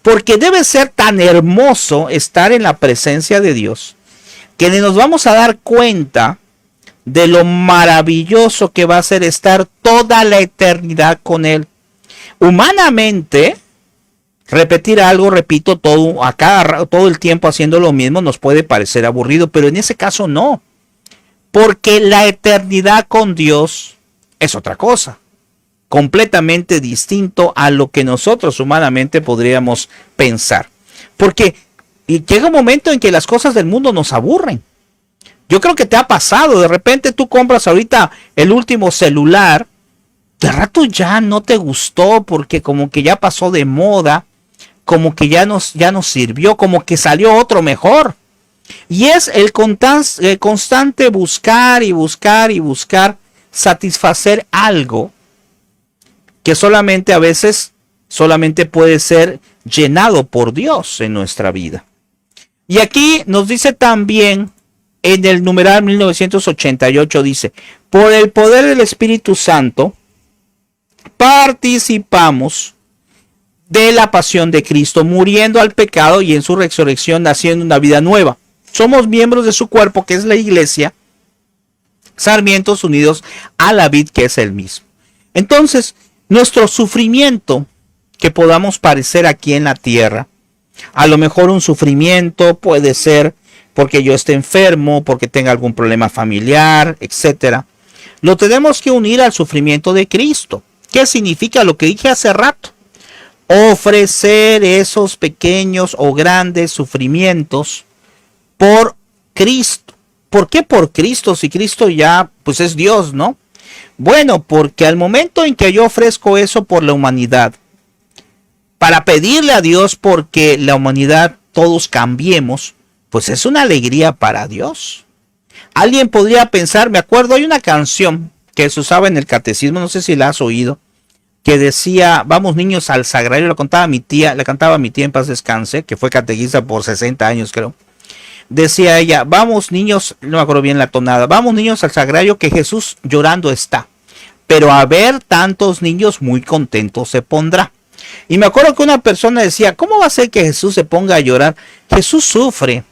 Porque debe ser tan hermoso estar en la presencia de Dios, que nos vamos a dar cuenta de lo maravilloso que va a ser estar toda la eternidad con Él. Humanamente, Repetir algo, repito, todo el tiempo haciendo lo mismo nos puede parecer aburrido, pero en ese caso no. Porque la eternidad con Dios es otra cosa, completamente distinto a lo que nosotros humanamente podríamos pensar. Porque llega un momento en que las cosas del mundo nos aburren. Yo creo que te ha pasado, de repente tú compras ahorita el último celular, de rato ya no te gustó porque como que ya pasó de moda, como que ya nos sirvió, como que salió otro mejor. Y es el constante buscar y buscar y buscar satisfacer algo que solamente a veces solamente puede ser llenado por Dios en nuestra vida. Y aquí nos dice también en el numeral 1988, dice, por el poder del Espíritu Santo participamos de la pasión de Cristo, muriendo al pecado y en su resurrección naciendo una vida nueva. Somos miembros de su cuerpo, que es la iglesia, sarmientos unidos a la vid, que es el mismo. Entonces, nuestro sufrimiento que podamos padecer aquí en la tierra, a lo mejor un sufrimiento puede ser porque yo esté enfermo, porque tenga algún problema familiar, etcétera. Lo tenemos que unir al sufrimiento de Cristo. ¿Qué significa lo que dije hace rato? Ofrecer esos pequeños o grandes sufrimientos por Cristo. ¿Por qué por Cristo? Si Cristo ya pues es Dios, ¿no? Bueno, porque al momento en que yo ofrezco eso por la humanidad, para pedirle a Dios porque la humanidad todos cambiemos, pues es una alegría para Dios. Alguien podría pensar, me acuerdo, hay una canción que se usaba en el catecismo, no sé si la has oído, que decía, vamos niños al sagrario, la cantaba mi tía en paz descanse, que fue catequista por 60 años creo. Decía ella, vamos niños, no me acuerdo bien la tonada, vamos niños al sagrario que Jesús llorando está, pero a ver tantos niños muy contentos se pondrá. Y me acuerdo que una persona decía, ¿cómo va a ser que Jesús se ponga a llorar? Jesús sufre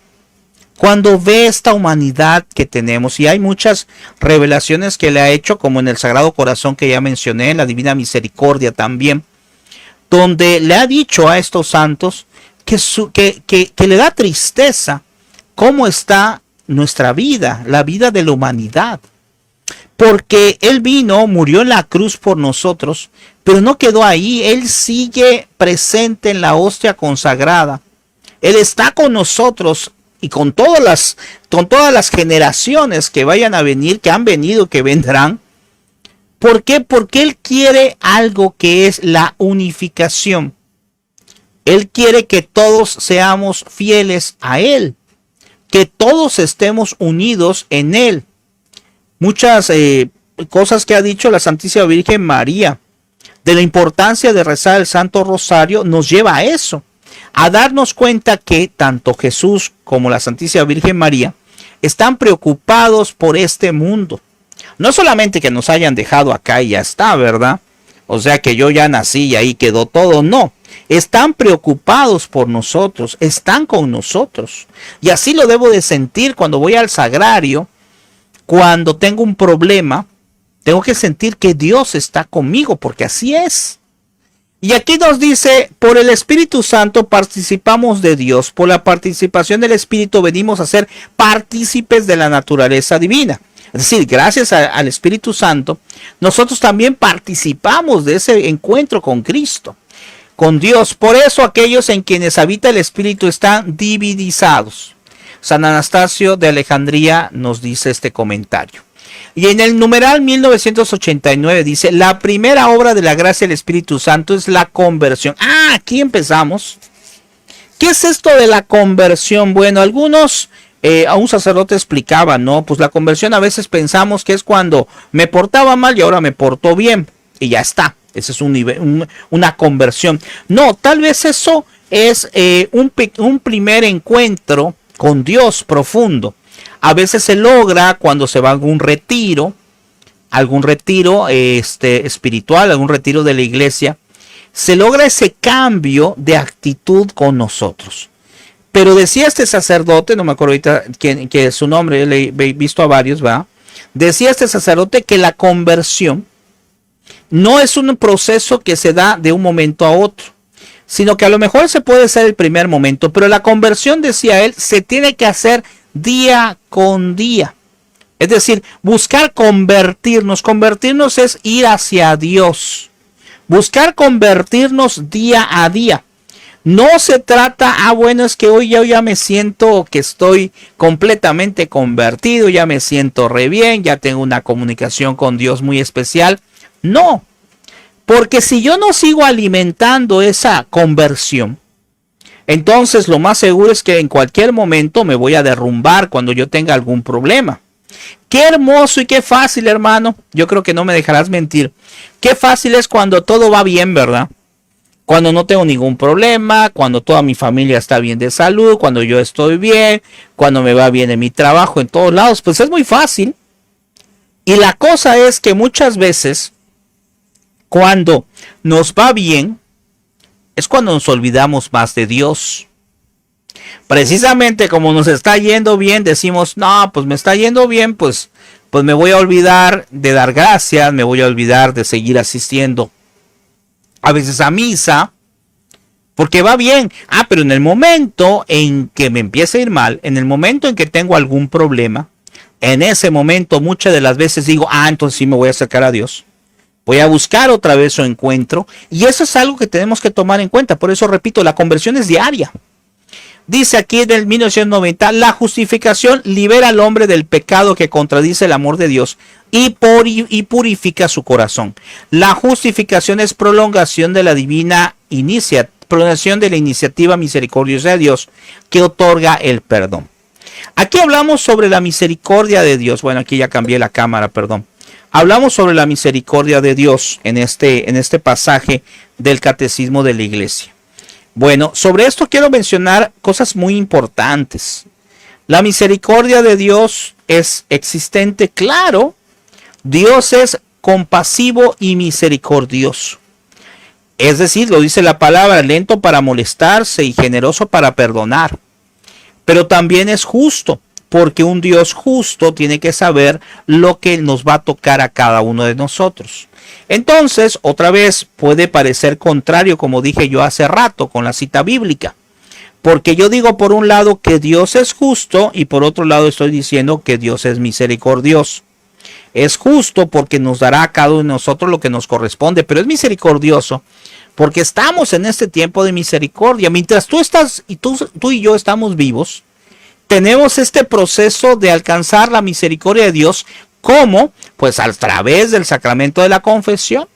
cuando ve esta humanidad que tenemos, y hay muchas revelaciones que le ha hecho, como en el Sagrado Corazón que ya mencioné, en la Divina Misericordia también, donde le ha dicho a estos santos que le da tristeza cómo está nuestra vida, la vida de la humanidad. Porque Él vino, murió en la cruz por nosotros, pero no quedó ahí. Él sigue presente en la hostia consagrada. Él está con nosotros y con todas las generaciones que vayan a venir, que han venido, que vendrán. ¿Por qué? Porque Él quiere algo que es la unificación. Él quiere que todos seamos fieles a Él, que todos estemos unidos en Él. Muchas cosas que ha dicho la Santísima Virgen María de la importancia de rezar el Santo Rosario nos lleva a eso, a darnos cuenta que tanto Jesús como la Santísima Virgen María están preocupados por este mundo. No solamente que nos hayan dejado acá y ya está, ¿verdad? O sea que yo ya nací y ahí quedó todo, no. Están preocupados por nosotros, están con nosotros. Y así lo debo de sentir cuando voy al sagrario. Cuando tengo un problema, tengo que sentir que Dios está conmigo, porque así es. Y aquí nos dice, por el Espíritu Santo participamos de Dios, por la participación del Espíritu venimos a ser partícipes de la naturaleza divina. Es decir, gracias al Espíritu Santo, nosotros también participamos de ese encuentro con Cristo, con Dios. Por eso aquellos en quienes habita el Espíritu están dividizados. San Anastasio de Alejandría nos dice este comentario. Y en el numeral 1989 dice, la primera obra de la gracia del Espíritu Santo es la conversión. Aquí empezamos. ¿Qué es esto de la conversión? Bueno, algunos, a un sacerdote explicaba, ¿no? Pues la conversión a veces pensamos que es cuando me portaba mal y ahora me porto bien. Y ya está. Ese es una conversión. No, tal vez eso es un primer encuentro con Dios profundo. A veces se logra cuando se va a algún retiro espiritual, algún retiro de la iglesia. Se logra ese cambio de actitud con nosotros. Pero decía este sacerdote, no me acuerdo ahorita que es su nombre, le he visto a varios, ¿va? Decía este sacerdote que la conversión no es un proceso que se da de un momento a otro, sino que a lo mejor se puede ser el primer momento, pero la conversión, decía él, se tiene que hacer día con día. Es decir, buscar convertirnos. Convertirnos es ir hacia Dios. Buscar convertirnos día a día. No se trata, bueno, es que hoy yo ya me siento que estoy completamente convertido, ya me siento re bien, ya tengo una comunicación con Dios muy especial. No, porque si yo no sigo alimentando esa conversión, entonces lo más seguro es que en cualquier momento me voy a derrumbar cuando yo tenga algún problema. Qué hermoso y qué fácil, hermano. Yo creo que no me dejarás mentir. Qué fácil es cuando todo va bien, ¿verdad? Cuando no tengo ningún problema, cuando toda mi familia está bien de salud, cuando yo estoy bien, cuando me va bien en mi trabajo, en todos lados, pues es muy fácil. Y la cosa es que muchas veces, cuando nos va bien, es cuando nos olvidamos más de Dios. Precisamente como nos está yendo bien, decimos, no, pues me está yendo bien, pues me voy a olvidar de dar gracias, me voy a olvidar de seguir asistiendo a veces a misa, porque va bien. Pero en el momento en que me empieza a ir mal, en el momento en que tengo algún problema, en ese momento muchas de las veces digo, entonces sí me voy a acercar a Dios. Voy a buscar otra vez su encuentro. Y eso es algo que tenemos que tomar en cuenta. Por eso repito, la conversión es diaria. Dice aquí en el 1990, la justificación libera al hombre del pecado que contradice el amor de Dios y purifica su corazón. La justificación es prolongación de la prolongación de la iniciativa misericordiosa de Dios que otorga el perdón. Aquí hablamos sobre la misericordia de Dios. Bueno, aquí ya cambié la cámara, perdón. Hablamos sobre la misericordia de Dios en este pasaje del Catecismo de la Iglesia. Bueno, sobre esto quiero mencionar cosas muy importantes. La misericordia de Dios es existente, claro. Dios es compasivo y misericordioso. Es decir, lo dice la palabra, lento para molestarse y generoso para perdonar. Pero también es justo, porque un Dios justo tiene que saber lo que nos va a tocar a cada uno de nosotros. Entonces, otra vez puede parecer contrario, como dije yo hace rato con la cita bíblica. Porque yo digo por un lado que Dios es justo y por otro lado estoy diciendo que Dios es misericordioso. Es justo porque nos dará a cada uno de nosotros lo que nos corresponde, pero es misericordioso porque estamos en este tiempo de misericordia. Mientras tú estás y tú y yo estamos vivos, tenemos este proceso de alcanzar la misericordia de Dios. ¿Cómo? Pues a través del sacramento de la confesión.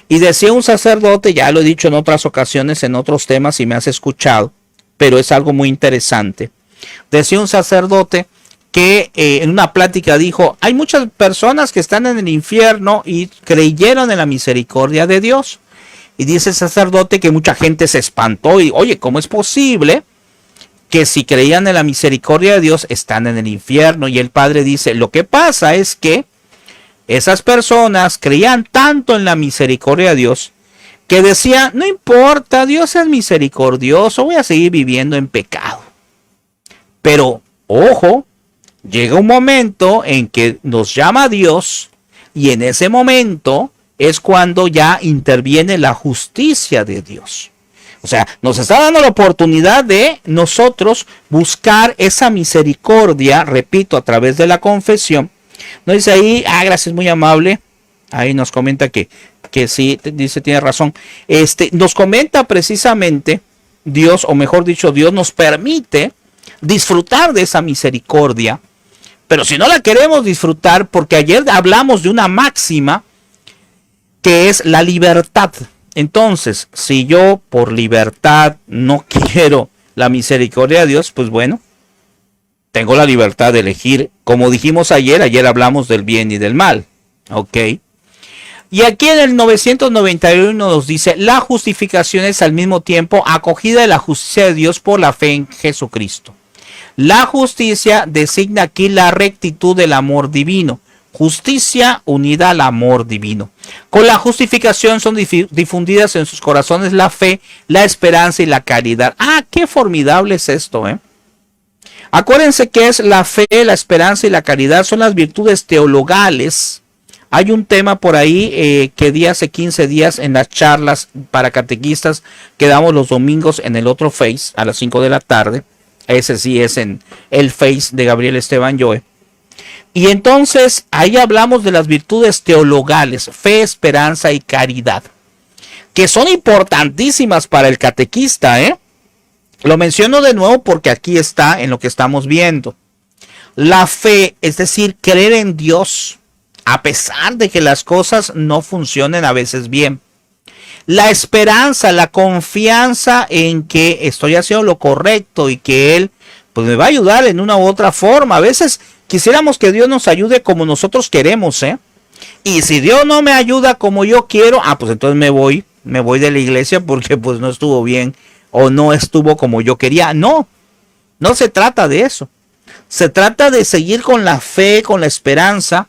Y decía un sacerdote, ya lo he dicho en otras ocasiones, en otros temas, si me has escuchado, pero es algo muy interesante. Decía un sacerdote que en una plática dijo, hay muchas personas que están en el infierno y creyeron en la misericordia de Dios. Y dice el sacerdote que mucha gente se espantó y, oye, ¿cómo es posible que si creían en la misericordia de Dios están en el infierno? Y el padre dice, lo que pasa es que esas personas creían tanto en la misericordia de Dios que decían, no importa, Dios es misericordioso, voy a seguir viviendo en pecado. Pero, ojo, llega un momento en que nos llama Dios y en ese momento es cuando ya interviene la justicia de Dios. O sea, nos está dando la oportunidad de nosotros buscar esa misericordia, repito, a través de la confesión. Nos dice ahí, gracias, muy amable. Ahí nos comenta que sí, dice, tiene razón. Nos comenta precisamente Dios, o mejor dicho, Dios nos permite disfrutar de esa misericordia. Pero si no la queremos disfrutar, porque ayer hablamos de una máxima que es la libertad. Entonces, si yo por libertad no quiero la misericordia de Dios, pues bueno, tengo la libertad de elegir. Como dijimos ayer hablamos del bien y del mal. ¿Ok? Y aquí en el 991 nos dice, la justificación es al mismo tiempo acogida de la justicia de Dios por la fe en Jesucristo. La justicia designa aquí la rectitud del amor divino. Justicia unida al amor divino. Con la justificación son difundidas en sus corazones la fe, la esperanza y la caridad. Qué formidable es esto, ¿eh? Acuérdense que es la fe, la esperanza y la caridad son las virtudes teologales Hay un tema por ahí que di hace 15 días en las charlas para catequistas que damos los domingos en el otro Face a las 5 de la tarde. Ese sí es en el Face de Gabriel Esteban Joe. Y entonces ahí hablamos de las virtudes teologales, fe, esperanza y caridad, que son importantísimas para el catequista, ¿eh? Lo menciono de nuevo porque aquí está en lo que estamos viendo. La fe, es decir, creer en Dios, a pesar de que las cosas no funcionen a veces bien. La esperanza, la confianza en que estoy haciendo lo correcto y que Él pues me va a ayudar en una u otra forma. A veces quisiéramos que Dios nos ayude como nosotros queremos, ¿eh? Y si Dios no me ayuda como yo quiero, pues entonces me voy de la iglesia porque pues no estuvo bien o no estuvo como yo quería. No se trata de eso. Se trata de seguir con la fe, con la esperanza,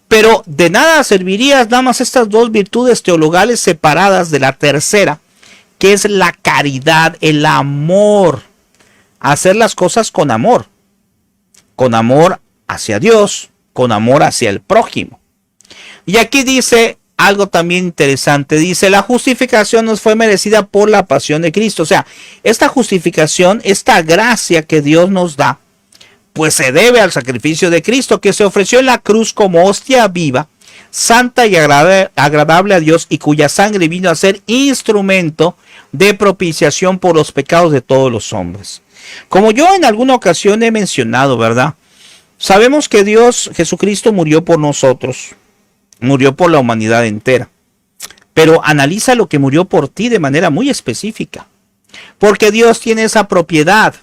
pero de nada serviría nada más estas dos virtudes teologales separadas de la tercera, que es la caridad, el amor. Hacer las cosas con amor hacia Dios, con amor hacia el prójimo. Y aquí dice algo también interesante, dice, la justificación nos fue merecida por la pasión de Cristo. O sea, esta justificación, esta gracia que Dios nos da, pues se debe al sacrificio de Cristo, que se ofreció en la cruz como hostia viva, santa y agradable a Dios, y cuya sangre vino a ser instrumento de propiciación por los pecados de todos los hombres. Como yo en alguna ocasión he mencionado, ¿verdad? Sabemos que Dios, Jesucristo, murió por nosotros, murió por la humanidad entera. Pero analiza lo que murió por ti de manera muy específica. Porque Dios tiene esa propiedad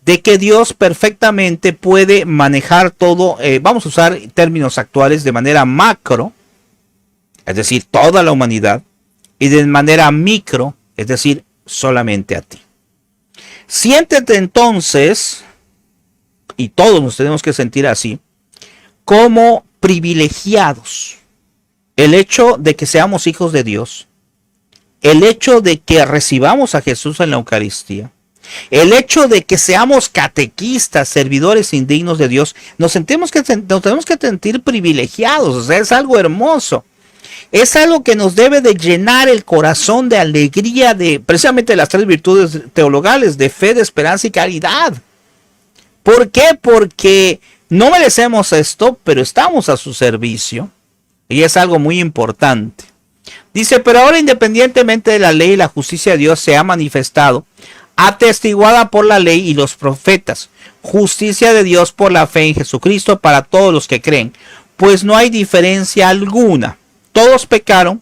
de que Dios perfectamente puede manejar todo, vamos a usar términos actuales, de manera macro, es decir, toda la humanidad, y de manera micro, es decir, solamente a ti. Siéntete entonces, y todos nos tenemos que sentir así, como privilegiados. El hecho de que seamos hijos de Dios, el hecho de que recibamos a Jesús en la Eucaristía, el hecho de que seamos catequistas, servidores indignos de Dios, nos tenemos que sentir privilegiados. O sea, es algo hermoso. Es algo que nos debe de llenar el corazón de alegría, de precisamente las tres virtudes teologales, de fe, de esperanza y caridad. ¿Por qué? Porque no merecemos esto, pero estamos a su servicio. Y es algo muy importante. Dice, pero ahora independientemente de la ley, la justicia de Dios se ha manifestado, atestiguada por la ley y los profetas, justicia de Dios por la fe en Jesucristo para todos los que creen, pues no hay diferencia alguna. Todos pecaron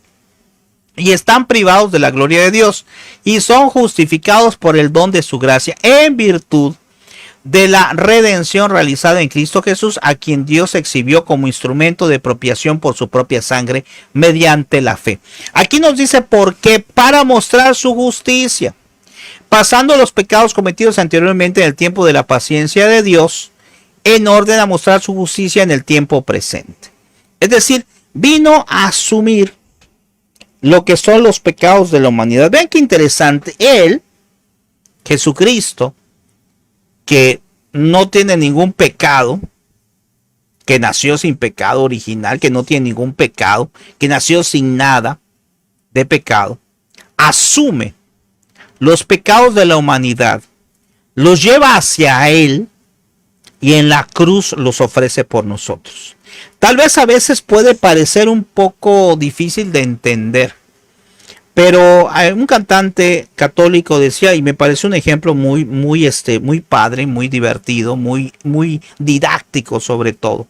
y están privados de la gloria de Dios y son justificados por el don de su gracia en virtud de la redención realizada en Cristo Jesús, a quien Dios exhibió como instrumento de expiación por su propia sangre mediante la fe. Aquí nos dice por qué, para mostrar su justicia, pasando los pecados cometidos anteriormente en el tiempo de la paciencia de Dios, en orden a mostrar su justicia en el tiempo presente. Es decir, vino a asumir lo que son los pecados de la humanidad. Vean qué interesante. Él, Jesucristo, que no tiene ningún pecado, que nació sin pecado original, que no tiene ningún pecado, que nació sin nada de pecado, asume los pecados de la humanidad, los lleva hacia Él y en la cruz los ofrece por nosotros. Tal vez a veces puede parecer un poco difícil de entender, pero un cantante católico decía, y me parece un ejemplo muy padre, muy divertido, muy didáctico sobre todo.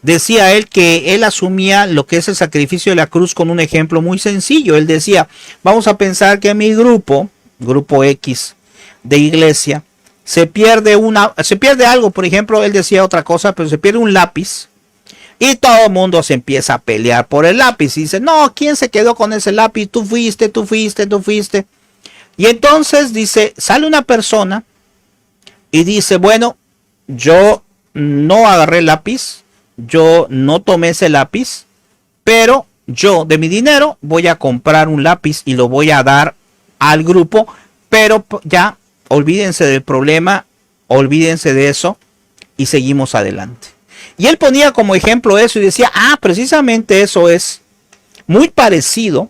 Decía él que él asumía lo que es el sacrificio de la cruz con un ejemplo muy sencillo. Él decía, vamos a pensar que mi grupo X de iglesia, se pierde algo, por ejemplo, él decía otra cosa, pero se pierde un lápiz. Y todo el mundo se empieza a pelear por el lápiz. Y dice, no, ¿quién se quedó con ese lápiz? Tú fuiste. Y entonces dice, sale una persona y dice, bueno, yo no agarré el lápiz, yo no tomé ese lápiz, pero yo de mi dinero voy a comprar un lápiz y lo voy a dar al grupo, pero ya olvídense del problema, olvídense de eso y seguimos adelante. Y él ponía como ejemplo eso y decía, precisamente eso es muy parecido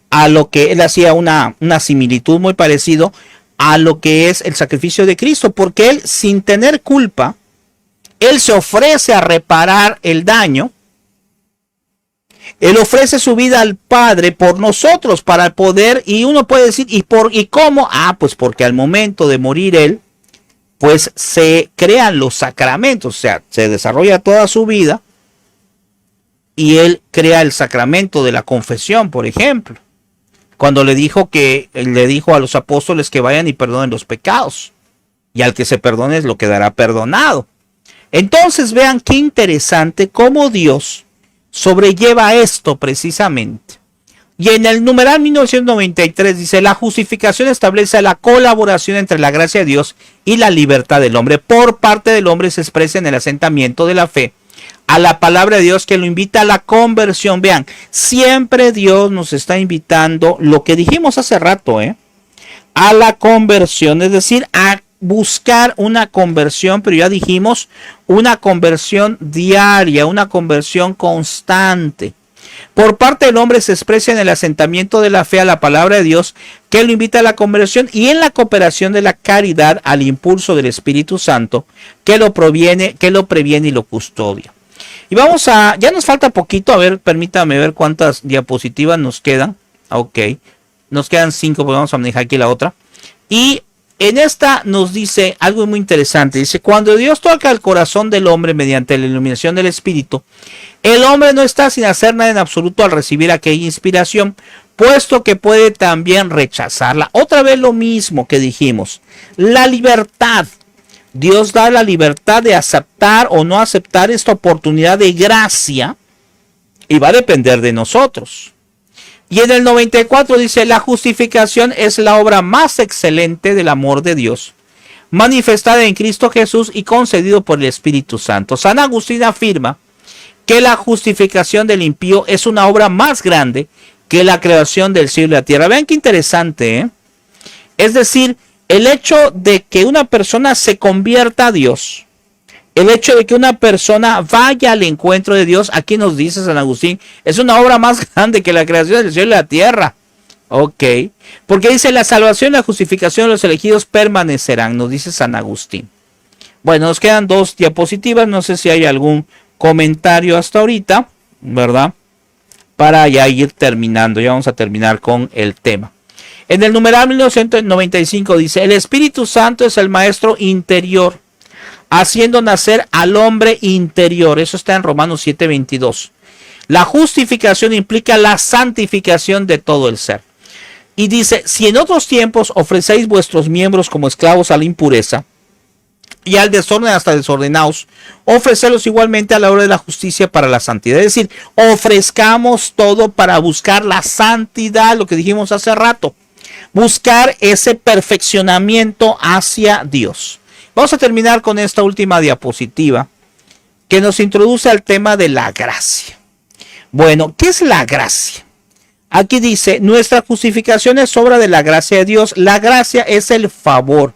a lo que él hacía una similitud muy parecido a lo que es el sacrificio de Cristo, porque él, sin tener culpa, él se ofrece a reparar el daño. Él ofrece su vida al Padre por nosotros para poder, y uno puede decir, ¿y cómo? Pues porque al momento de morir él, pues se crean los sacramentos, o sea, se desarrolla toda su vida y él crea el sacramento de la confesión, por ejemplo. Cuando le dijo a los apóstoles que vayan y perdonen los pecados, y al que se perdone lo quedará perdonado. Entonces vean qué interesante cómo Dios sobrelleva esto precisamente. Y en el numeral 1993 dice, la justificación establece la colaboración entre la gracia de Dios y la libertad del hombre. Por parte del hombre se expresa en el asentamiento de la fe a la palabra de Dios, que lo invita a la conversión. Vean, siempre Dios nos está invitando, lo que dijimos hace rato, a la conversión, es decir, a buscar una conversión, pero ya dijimos, una conversión diaria, una conversión constante. Por parte del hombre se expresa en el asentamiento de la fe a la palabra de Dios, que lo invita a la conversión, y en la cooperación de la caridad al impulso del Espíritu Santo, que lo previene y lo custodia. Y vamos ya nos falta poquito, a ver, permítame ver cuántas diapositivas nos quedan. Ok, nos quedan 5, pues vamos a manejar aquí la otra. Y en esta nos dice algo muy interesante. Dice, cuando Dios toca el corazón del hombre mediante la iluminación del Espíritu, el hombre no está sin hacer nada en absoluto al recibir aquella inspiración, puesto que puede también rechazarla. Otra vez lo mismo que dijimos, la libertad. Dios da la libertad de aceptar o no aceptar esta oportunidad de gracia, y va a depender de nosotros. Y en el 94 dice, la justificación es la obra más excelente del amor de Dios, manifestada en Cristo Jesús y concedido por el Espíritu Santo. San Agustín afirma que la justificación del impío es una obra más grande que la creación del cielo y la tierra. Vean qué interesante, Es decir, el hecho de que una persona se convierta a Dios, el hecho de que una persona vaya al encuentro de Dios, aquí nos dice San Agustín, es una obra más grande que la creación del cielo y la tierra. Ok, porque dice, la salvación y la justificación de los elegidos permanecerán, nos dice San Agustín. Bueno, nos quedan 2 diapositivas, no sé si hay algún comentario hasta ahorita, ¿verdad? Para ya ir terminando, ya vamos a terminar con el tema. En el numeral 1995 dice, el Espíritu Santo es el maestro interior, haciendo nacer al hombre interior. Eso está en Romanos 7:22. La justificación implica la santificación de todo el ser. Y dice, si en otros tiempos ofrecéis vuestros miembros como esclavos a la impureza y al desorden hasta desordenados, ofrecerlos igualmente a la hora de la justicia para la santidad. Es decir, ofrezcamos todo para buscar la santidad, lo que dijimos hace rato. Buscar ese perfeccionamiento hacia Dios. Vamos a terminar con esta última diapositiva que nos introduce al tema de la gracia. Bueno, ¿qué es la gracia? Aquí dice, nuestra justificación es obra de la gracia de Dios. La gracia es el favor,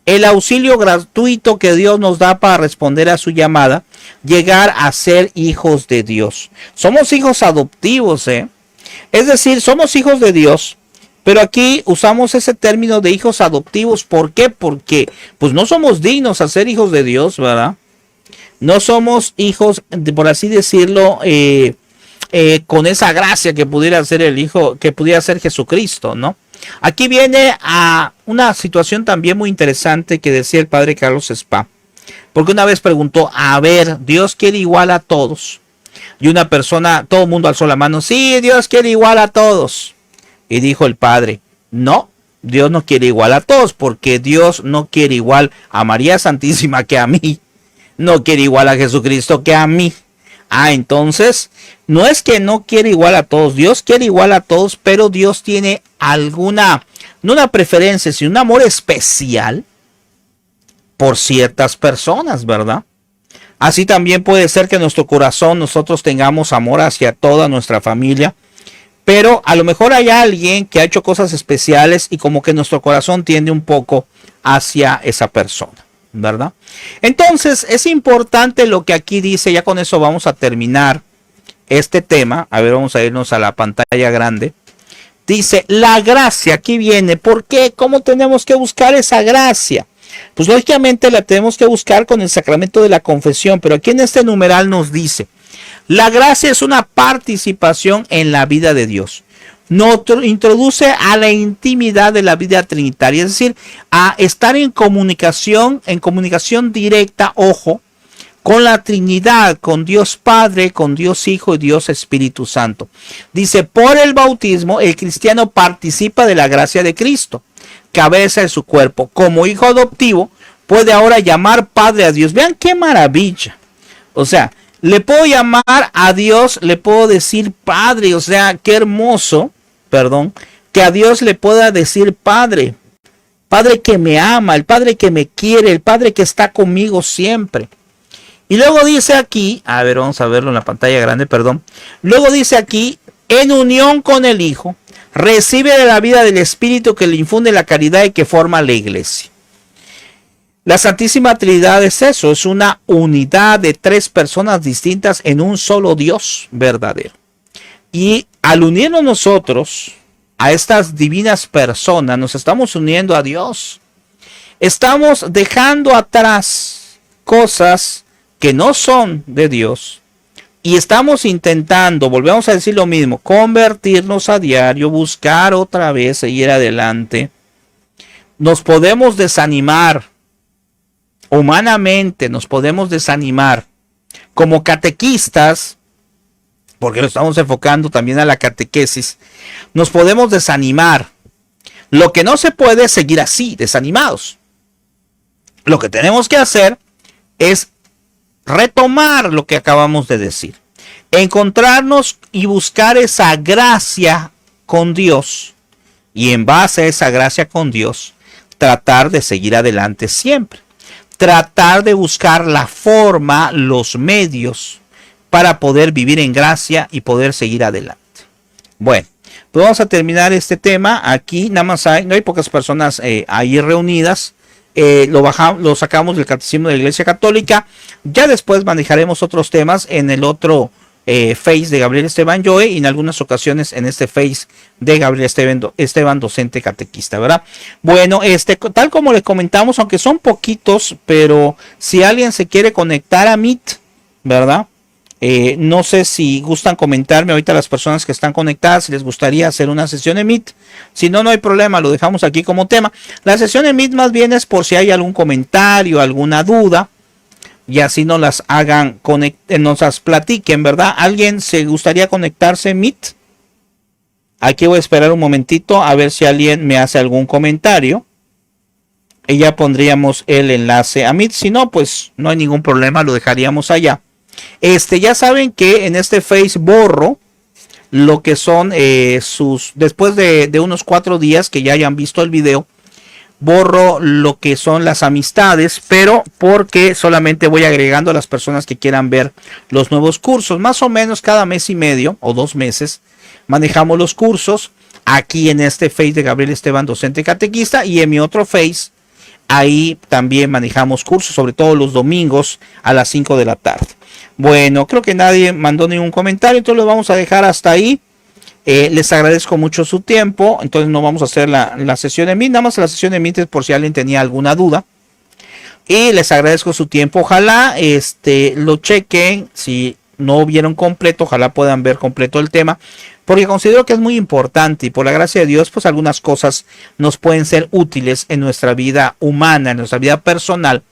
el auxilio gratuito que Dios nos da para responder a su llamada, llegar a ser hijos de Dios. Somos hijos adoptivos, Es decir, somos hijos de Dios. Pero aquí usamos ese término de hijos adoptivos. ¿Por qué? Porque pues no somos dignos a ser hijos de Dios, ¿verdad? No somos hijos, por así decirlo, con esa gracia que pudiera ser el hijo, que pudiera ser Jesucristo, ¿no? Aquí viene a una situación también muy interesante que decía el padre Carlos Spa. Porque una vez preguntó, a ver, ¿Dios quiere igual a todos? Y una persona, todo el mundo alzó la mano, sí, Dios quiere igual a todos. Y dijo el padre, no, Dios no quiere igual a todos, porque Dios no quiere igual a María Santísima que a mí. No quiere igual a Jesucristo que a mí. Entonces, no es que no quiere igual a todos, Dios quiere igual a todos, pero Dios tiene alguna, no una preferencia, sino un amor especial por ciertas personas, ¿verdad? Así también puede ser que en nuestro corazón nosotros tengamos amor hacia toda nuestra familia, pero a lo mejor hay alguien que ha hecho cosas especiales y como que nuestro corazón tiende un poco hacia esa persona. ¿verdad? Entonces es importante lo que aquí dice. Ya con eso vamos a terminar este tema. A ver, vamos a irnos a la pantalla grande. Dice, la gracia, aquí viene. ¿Por qué? ¿Cómo tenemos que buscar esa gracia? Pues lógicamente la tenemos que buscar con el sacramento de la confesión. Pero aquí en este numeral nos dice, la gracia es una participación en la vida de Dios. Nos introduce a la intimidad de la vida trinitaria. Es decir, a estar en comunicación directa, ojo, con la Trinidad, con Dios Padre, con Dios Hijo y Dios Espíritu Santo. Dice, por el bautismo, el cristiano participa de la gracia de Cristo, cabeza de su cuerpo. Como hijo adoptivo, puede ahora llamar Padre a Dios. Vean qué maravilla. O sea, le puedo llamar a Dios, le puedo decir Padre. O sea, qué hermoso, que a Dios le pueda decir Padre. Padre que me ama, el Padre que me quiere, el Padre que está conmigo siempre. Y luego dice aquí, a ver, vamos a verlo en la pantalla grande, Luego dice aquí, en unión con el Hijo, recibe de la vida del Espíritu que le infunde la caridad y que forma la iglesia. La Santísima Trinidad es eso, es una unidad de tres personas distintas en un solo Dios verdadero. Y al unirnos nosotros a estas divinas personas, nos estamos uniendo a Dios. Estamos dejando atrás cosas que no son de Dios y estamos intentando, volvemos a decir lo mismo, convertirnos a diario, buscar otra vez, seguir adelante. Nos podemos desanimar, humanamente nos podemos desanimar como catequistas, porque lo estamos enfocando también a la catequesis, nos podemos desanimar. Lo que no se puede es seguir así, desanimados. Lo que tenemos que hacer es retomar lo que acabamos de decir, encontrarnos y buscar esa gracia con Dios, y en base a esa gracia con Dios tratar de seguir adelante siempre, tratar de buscar la forma, los medios para poder vivir en gracia y poder seguir adelante. Bueno, pues vamos a terminar este tema. Aquí nada más no hay pocas personas ahí reunidas. Lo sacamos del Catecismo de la Iglesia Católica. Ya después manejaremos otros temas en el otro Face de Gabriel Esteban Joe y en algunas ocasiones en este Face de Gabriel Esteban Docente Catequista, ¿verdad? Bueno, tal como les comentamos, aunque son poquitos, pero si alguien se quiere conectar a Meet, ¿verdad? No sé si gustan comentarme ahorita las personas que están conectadas si les gustaría hacer una sesión en Meet. Si no, no hay problema, lo dejamos aquí como tema. La sesión en Meet más bien es por si hay algún comentario, alguna duda, y así nos las hagan, nos las platiquen, ¿verdad? ¿Alguien se gustaría conectarse en Meet? Aquí voy a esperar un momentito a ver si alguien me hace algún comentario. Y ya pondríamos el enlace a Meet. Si no, pues no hay ningún problema, lo dejaríamos allá. Ya saben que en este Face borro lo que son después de unos 4 días que ya hayan visto el video, borro lo que son las amistades, pero porque solamente voy agregando a las personas que quieran ver los nuevos cursos. Más o menos cada mes y medio o 2 meses manejamos los cursos aquí en este Face de Gabriel Esteban Docente Catequista, y en mi otro Face ahí también manejamos cursos, sobre todo los domingos a las 5 de la tarde. Bueno, creo que nadie mandó ningún comentario, entonces lo vamos a dejar hasta ahí. Les agradezco mucho su tiempo, entonces no vamos a hacer la sesión de Meet, nada más la sesión de Meet es por si alguien tenía alguna duda. Y les agradezco su tiempo, ojalá lo chequen, si no vieron completo, ojalá puedan ver completo el tema, porque considero que es muy importante y por la gracia de Dios, pues algunas cosas nos pueden ser útiles en nuestra vida humana, en nuestra vida personal,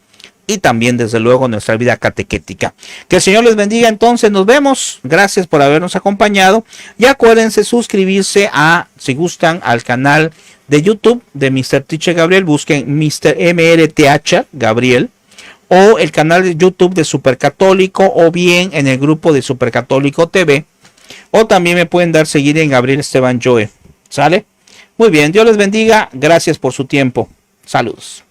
y también desde luego nuestra vida catequética. Que el Señor les bendiga. Entonces nos vemos, gracias por habernos acompañado, y acuérdense suscribirse si gustan al canal de YouTube de Mr. Teacher Gabriel, busquen Mr. MRTH Gabriel, o el canal de YouTube de Supercatólico, o bien en el grupo de Supercatólico TV, o también me pueden dar seguir en Gabriel Esteban Joe. ¿Sale? Muy bien, Dios les bendiga, gracias por su tiempo, saludos.